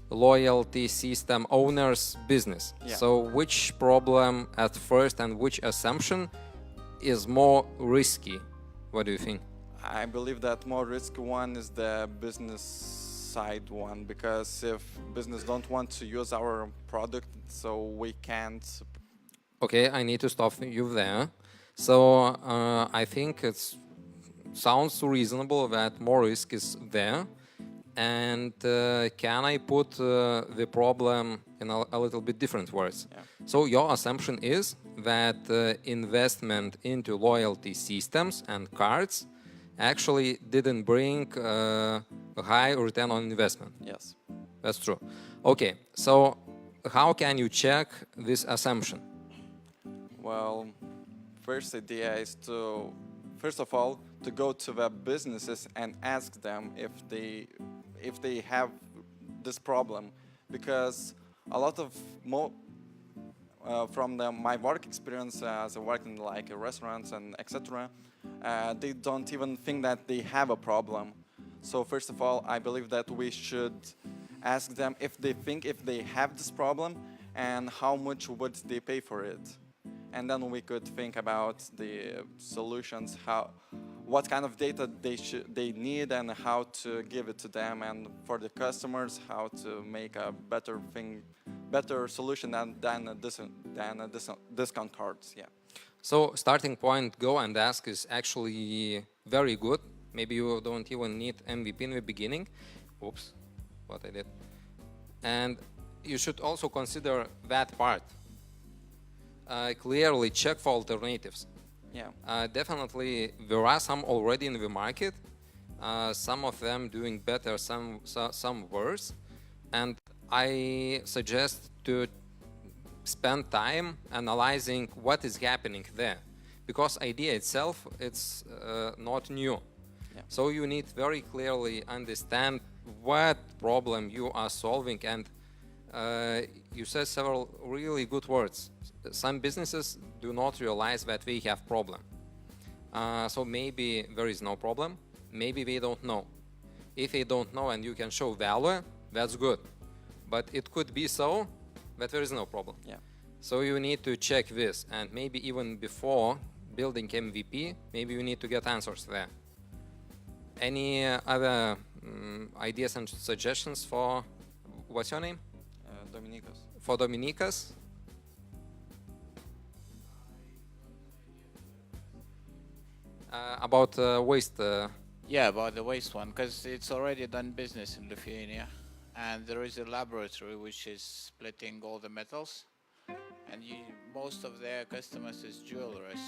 loyalty system owners business. So which problem at first and which assumption is more risky? What do you think? I believe that more risky one is the business side one, because if business don't want to use our product, so we can't. Okay, I need to stop you there. So I think it sounds reasonable that more risk is there. And can I put the problem in a little bit different words? So your assumption is that investment into loyalty systems and cards actually didn't bring a high return on investment. Yes. That's true. Okay, so how can you check this assumption? Well, first idea is to, first of all, to go to the businesses and ask them if they have this problem, because a lot of from my work experience as I work in like restaurants and etc., they don't even think that they have a problem. So first of all, I believe that we should ask them if they have this problem and how much would they pay for it. And then we could think about the solutions, what kind of data they need and how to give it to them, and for the customers how to make a better solution than discount cards. Yeah. So starting point, go and ask, is actually very good. Maybe you don't even need MVP in the beginning. Oops, what I did. And you should also consider that part. Clearly check for alternatives. Yeah. Definitely there are some already in the market, some of them doing better, some worse, and I suggest to spend time analyzing what is happening there, because idea itself, it's not new. Yeah. So you need very clearly understand what problem you are solving, and you said several really good words. Some businesses do not realize that they have problem. So maybe there is no problem, maybe they don't know. If they don't know and you can show value, that's good. But it could be so that there is no problem. Yeah. So you need to check this, and maybe even before building MVP, maybe you need to get answers there. Any other ideas and suggestions for, what's your name? Dominikas. For Dominikas? About waste. Yeah, about the waste one, because it's already done business in Lithuania, and there is a laboratory which is splitting all the metals, and most of their customers is jewelers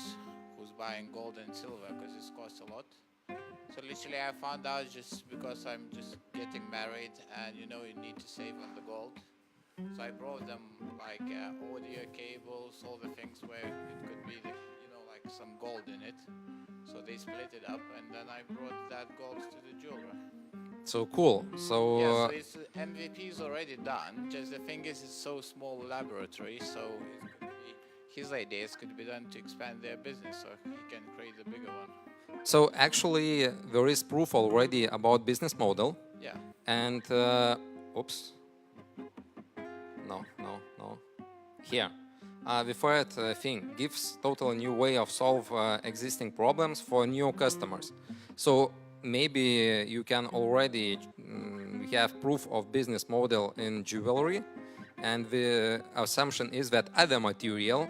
who's buying gold and silver because it costs a lot. So literally I found out just because I'm just getting married and you need to save on the gold. So I brought them like audio cables, all the things where it could be, like some gold in it. So they split it up and then I brought that gold to the jeweler. So cool. So, Yeah, so it's MVP is already done. Just the thing is, it's so small laboratory, so it could be, his ideas could be done to expand their business, so he can create a bigger one. so actually, there is proof already about business model. Yeah. And oops. No. Here. The third thing gives totally new way of solve existing problems for new customers. So maybe you can already have proof of business model in jewelry, and the assumption is that other material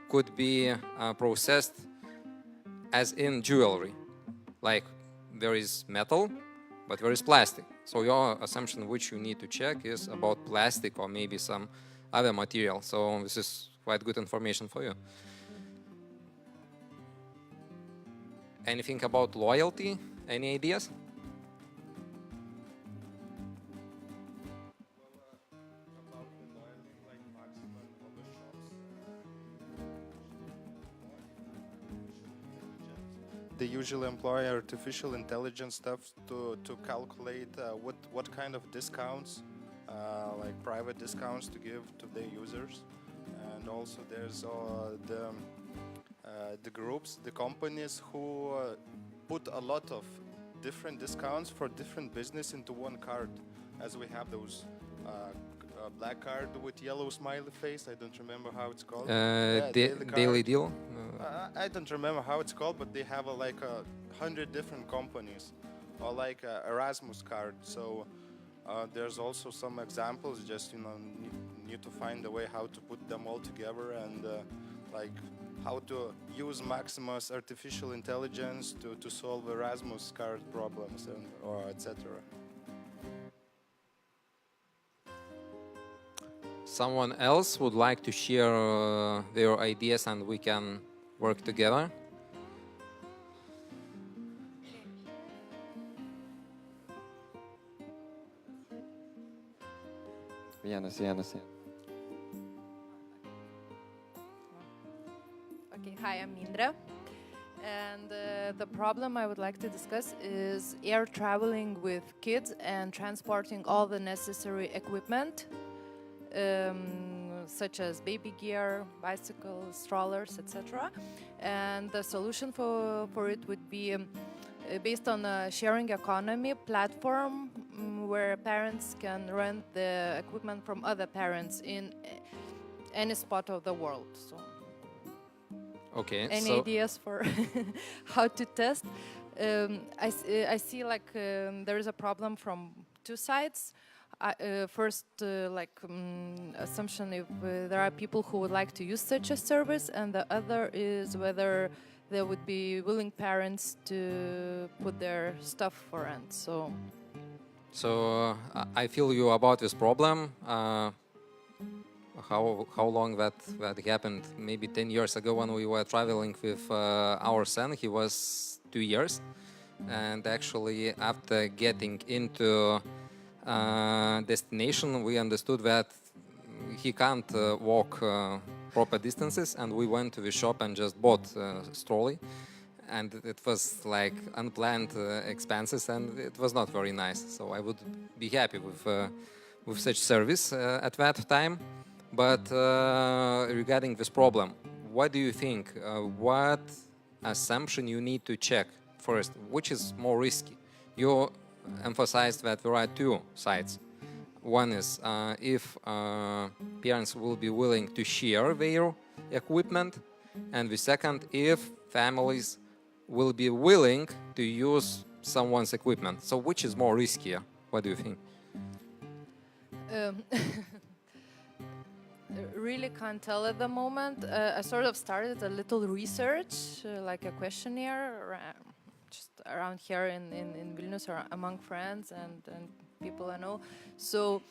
could be processed as in jewelry. Like there is metal, but there is plastic. So your assumption which you need to check is about plastic or maybe some other material. So this is quite good information for you. Anything about loyalty? Any ideas? They usually employ artificial intelligence stuff to calculate what kind of discounts, like private discounts, to give to their users. And also there's the groups, the companies who put a lot of different discounts for different business into one card, as we have those black card with yellow smiley face. I don't remember how it's called. Daily deal? I don't remember how it's called, but they have like 100 different companies, or like Erasmus card. So there's also some examples. Just need to find a way how to put them all together, and like how to use Maximus artificial intelligence to solve Erasmus card problems, and or etc. Someone else would like to share their ideas and we can work together? Vienas. Okay, hi, I'm Indra. And the problem I would like to discuss is air traveling with kids and transporting all the necessary equipment, such as baby gear, bicycles, strollers, etc. And the solution for it would be based on a sharing economy platform where parents can rent the equipment from other parents in any spot of the world. So, okay. Any ideas for how to test? I see like there is a problem from two sides. First, assumption if there are people who would like to use such a service, and the other is whether there would be willing parents to put their stuff for rent. So I feel you about this problem. How long that happened? Maybe 10 years ago when we were traveling with our son. He was 2 years, and actually after getting into destination, we understood that he can't walk proper distances, and we went to the shop and just bought a trolley, and it was like unplanned expenses, and it was not very nice. So I would be happy with such service at that time. But regarding this problem, what do you think? What assumption you need to check first? Which is more risky? You emphasized that there are two sides. One is if parents will be willing to share their equipment, and the second, if families will be willing to use someone's equipment. So which is more riskier? What do you think? Really can't tell at the moment. I sort of started a little research, like a questionnaire, just around here in Vilnius or among friends, and people I know. So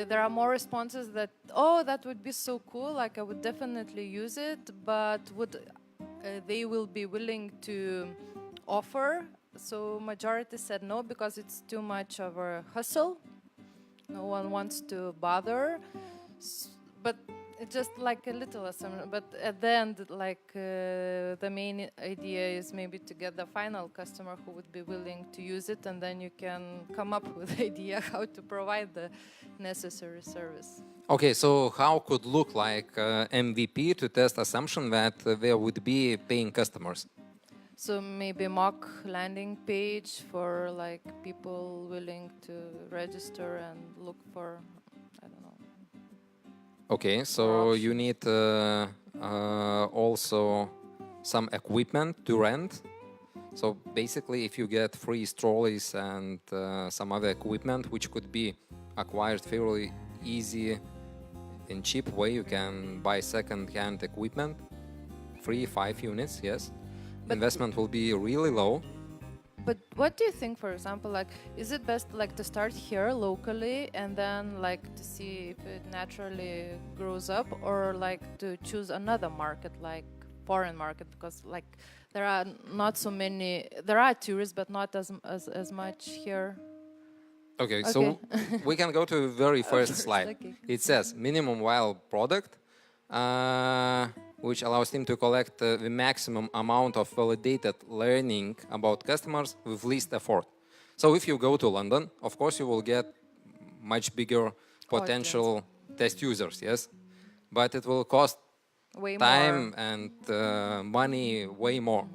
there are more responses that, oh, that would be so cool, like I would definitely use it, but would they will be willing to offer? So majority said no, because it's too much of a hustle. No one wants to bother. But it's just like a little assumption. But at the end, like the main idea is maybe to get the final customer who would be willing to use it, and then you can come up with idea how to provide the necessary service. Okay, so how could look like MVP to test assumption that there would be paying customers? So maybe mock landing page for like people willing to register and look for, I don't know. Okay, so you need also some equipment to rent. So basically, if you get free trolleys and some other equipment, which could be acquired fairly easy in cheap way, you can buy second-hand equipment, 5 units, yes. But Investment will be really low. But what do you think, for example, like, is it best like to start here locally and then like to see if it naturally grows up, or like to choose another market, like foreign market, because like there are not so many, there are tourists, but not as much here. Okay, so we can go to the very first slide. Okay. It says minimum viable product, which allows him to collect the maximum amount of validated learning about customers with least effort. So if you go to London, of course you will get much bigger potential test users, yes? But it will cost way time more. and money way more.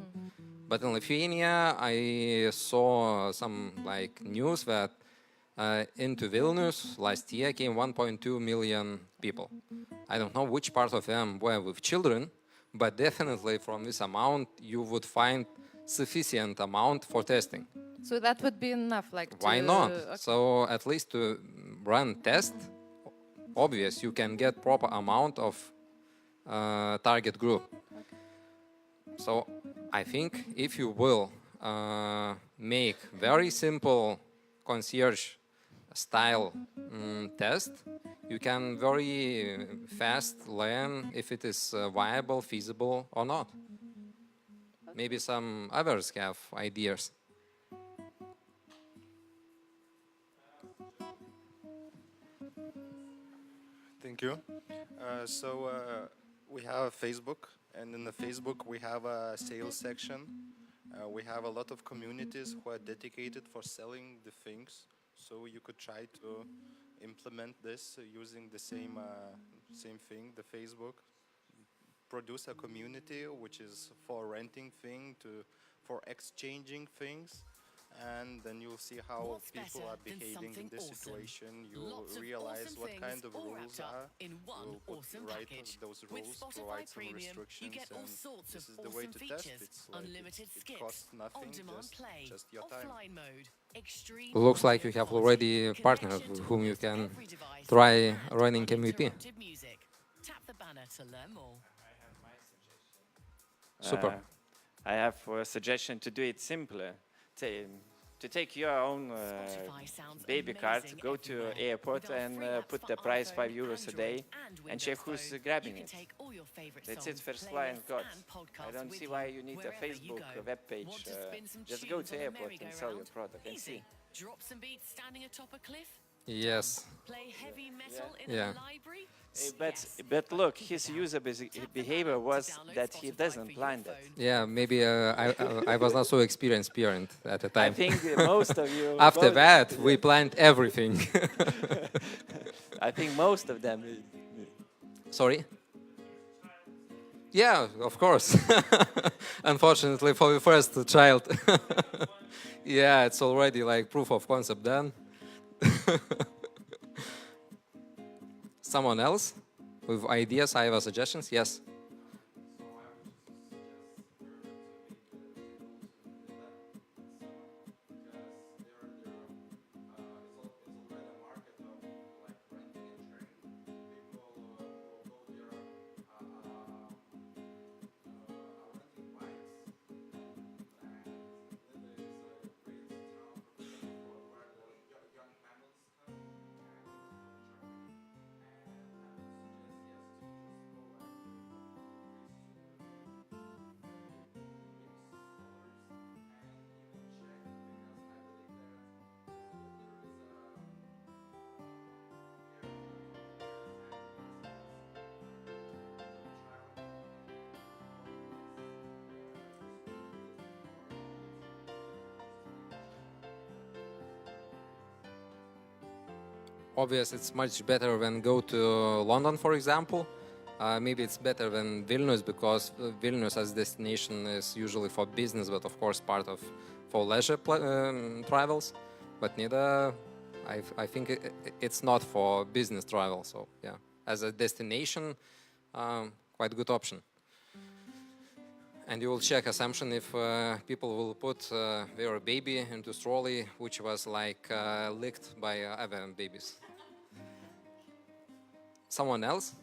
But in Lithuania, I saw some like news that into Vilnius last year came 1.2 million people. I don't know which part of them were with children, but definitely from this amount you would find sufficient amount for testing. So that would be enough, like. Why to, not? Okay. So at least to run test, obvious you can get proper amount of target group. So I think if you will make very simple concierge style test, you can very fast learn if it is viable, feasible or not. Maybe some others have ideas. Thank you. So we have Facebook, and in the Facebook we have a sales section. We have a lot of communities who are dedicated for selling the things. So you could try to implement this using the same thing, the Facebook. Produce a community which is for renting for exchanging things, and then you'll see how people are behaving in this situation. You'll realize what kind of rules are. We'll write those rules, provide some restrictions, and this is the way to test. It's like it costs nothing, just your time. Looks like you have already partners with whom you can try running MVP. Super. I have a suggestion to do it simpler. To take your own baby card, go to airport and put the price €5 a day and check who's grabbing it. That's it, first client got. I don't see why you need a Facebook web page. Just go to airport and sell your product and see. Drop some beats standing atop a cliff? Yes. Play heavy metal in Yeah. a library? But look, his user behavior was that he doesn't plan that. Yeah, maybe I was not so experienced parent at the time. I think most of you. After that, we planned everything. I think most of them. Sorry? Yeah, of course. Unfortunately for the first child. Yeah, it's already like proof of concept done. Someone else with ideas, I have suggestions? Yes. obvious it's much better when go to London, for example. Maybe it's better than Vilnius because Vilnius as destination is usually for business, but of course part of for leisure travels. But Nida, I think it's not for business travel. So yeah, as a destination, quite good option. And you will check assumption if people will put their baby into trolley, which was like licked by other babies. Someone else?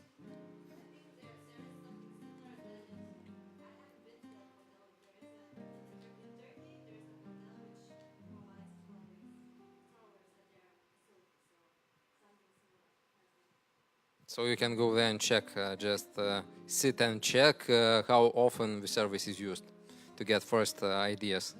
So you can go there and check, just sit and check how often the service is used to get first ideas.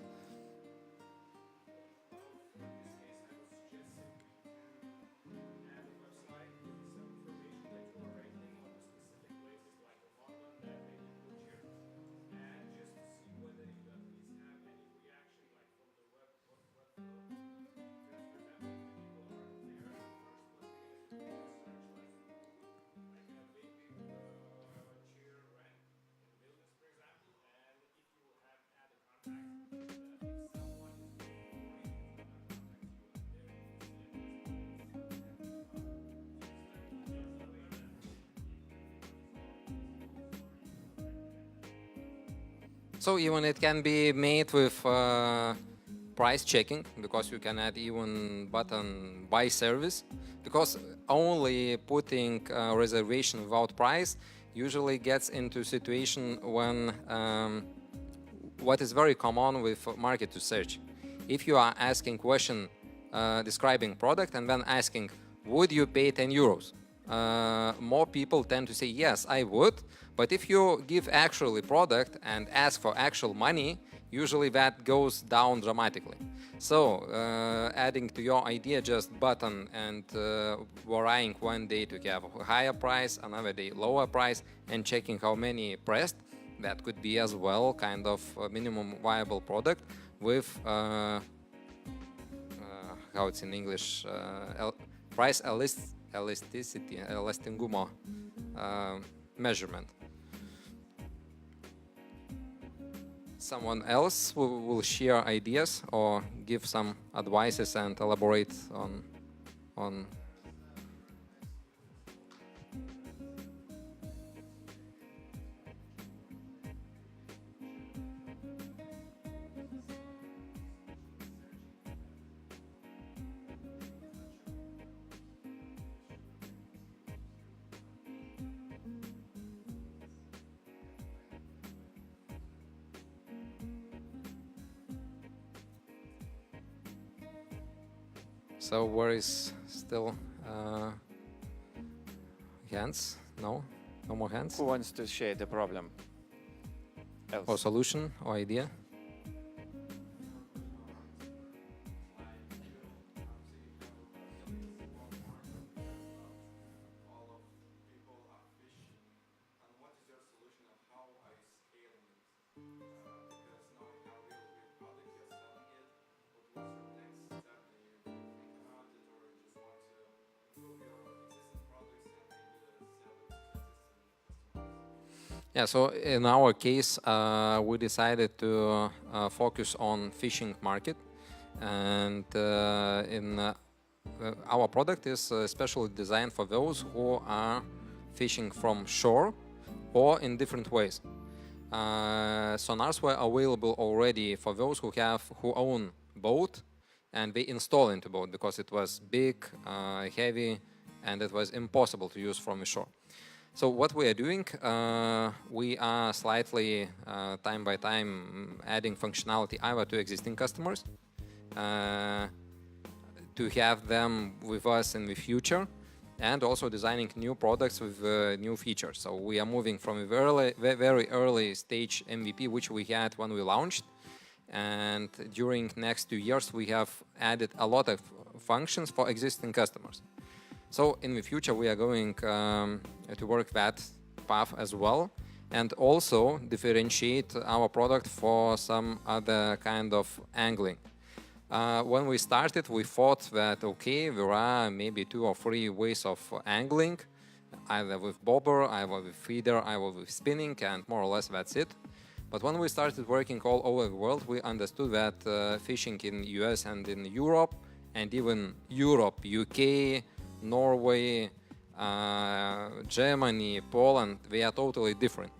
So even it can be made with price checking, because you can add even button buy service, because only putting reservation without price usually gets into situation when what is very common with market research. If you are asking question describing product and then asking, would you pay 10 euros? More people tend to say, yes, I would. But if you give actually product and ask for actual money, usually that goes down dramatically. So adding to your idea just button and varying one day to have a higher price, another day lower price, and checking how many pressed, that could be as well kind of a minimum viable product with how it's in English, price elasticity, elastingumo measurement. Someone else will share ideas or give some advices and elaborate on So where is still hands? No? No more hands? Who wants to share the problem? Else? Or solution or idea? Yeah, so in our case, we decided to focus on fishing market, and our product is specially designed for those who are fishing from shore or in different ways. Sonars were available already for those who own boat and they install into boat because it was big, heavy, and it was impossible to use from the shore. So what we are doing, we are slightly, time by time, adding functionality either to existing customers, to have them with us in the future, and also designing new products with new features. So we are moving from a very early stage MVP, which we had when we launched, and during next 2 years, we have added a lot of functions for existing customers. So in the future, we are going to work that path as well, and also differentiate our product for some other kind of angling. When we started, we thought that, okay, there are maybe 2 or 3 ways of angling, either with bobber, either with feeder, either with spinning, and more or less that's it. But when we started working all over the world, we understood that fishing in US and in Europe, and even Europe, UK, Norway, Germany, Poland, they are totally different.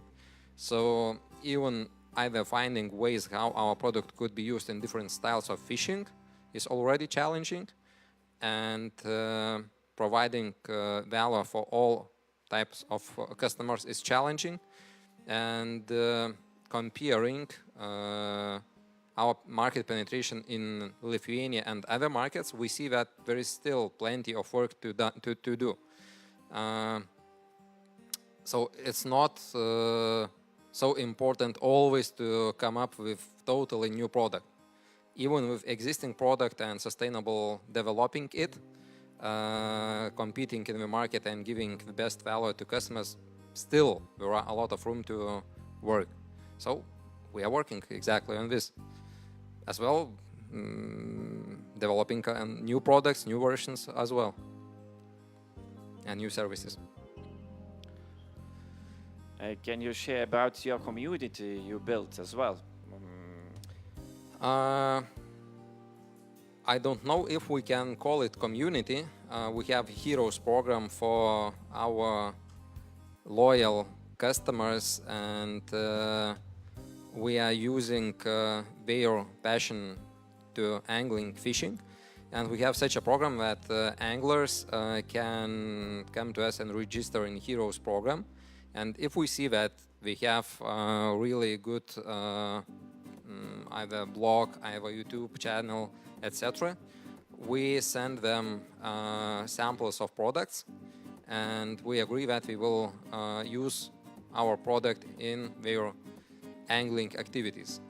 So even either finding ways how our product could be used in different styles of fishing is already challenging, and providing value for all types of customers is challenging, and comparing our market penetration in Lithuania and other markets, we see that there is still plenty of work to do. So it's not so important always to come up with totally new product. Even with existing product and sustainable developing it, competing in the market and giving the best value to customers, still there are a lot of room to work. So we are working exactly on this as well, developing new products, new versions as well, and new services. Can you share about your community you built as well? I don't know if we can call it community. We have Heroes program for our loyal customers, and we are using their passion to angling, fishing. And we have such a program that anglers can come to us and register in Heroes program. And if we see that we have really good either blog, either YouTube channel, etc., we send them samples of products, and we agree that we will use our product in their angling activities.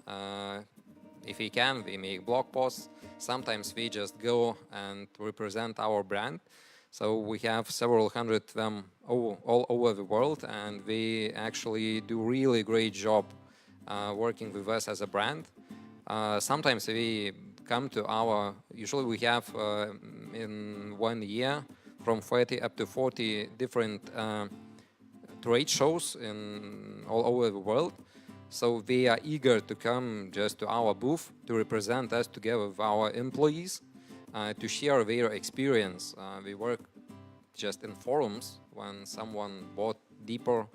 If we can, we make blog posts. Sometimes we just go and represent our brand. So we have several hundred of them all over the world, and they actually do really great job working with us as a brand. Sometimes we come to usually we have in 1 year from 30 up to 40 different trade shows all over the world. So they are eager to come just to our booth to represent us together with our employees, to share their experience. We work just in forums when someone bought deeper,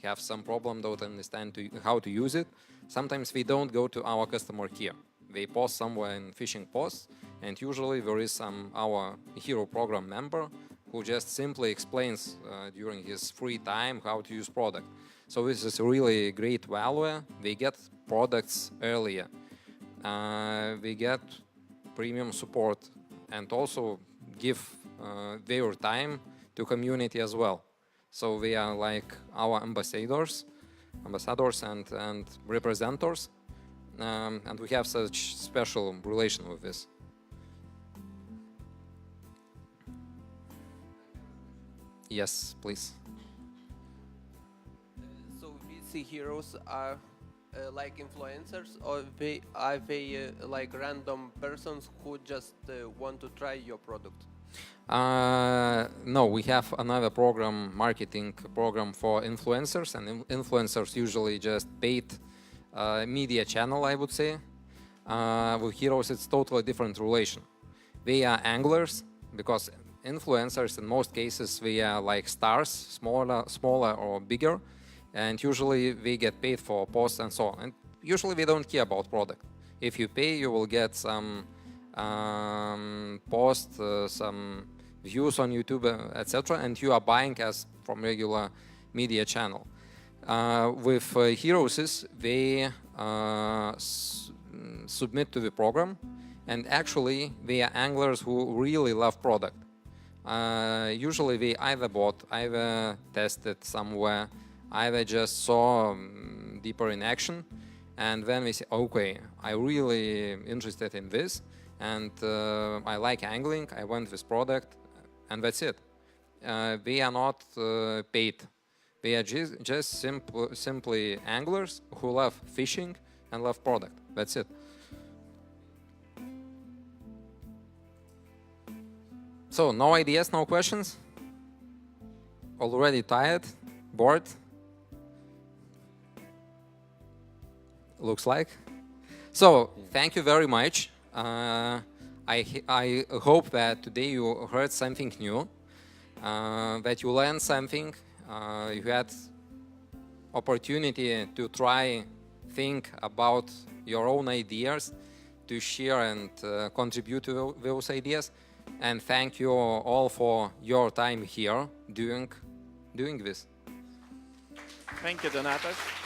have some problem, don't understand how to use it. Sometimes we don't go to our customer care. They post somewhere in fishing posts, and usually there is our Hero program member who just simply explains during his free time how to use product. So this is really great value. They get products earlier. They get premium support, and also give their time to community as well. So they are like our ambassadors and representatives, and we have such special relation with this. Yes, please. So VC heroes are like influencers, or are they like random persons who just want to try your product? No, we have another program, marketing program for influencers, and influencers usually just paid media channel, I would say. With heroes, it's totally different relation. They are anglers, because influencers in most cases they are like stars, smaller or bigger, and usually they get paid for posts and so on. And usually they don't care about product. If you pay, you will get some posts, some views on YouTube, etc., and you are buying as from regular media channel. With heroes, they submit to the program, and actually they are anglers who really love product. Usually they either bought, either tested somewhere, either just saw deeper in action, and then we say, okay, I'm really interested in this, and I like angling, I want this product, and that's it. They are not paid. They are just simply anglers who love fishing and love product. That's it. So, no ideas, no questions? Already tired? Bored? Looks like. So, thank you very much. I hope that today you heard something new, that you learned something, you had opportunity to try, think about your own ideas, to share and contribute to those ideas. And thank you all for your time here doing this. Thank you, Donatas.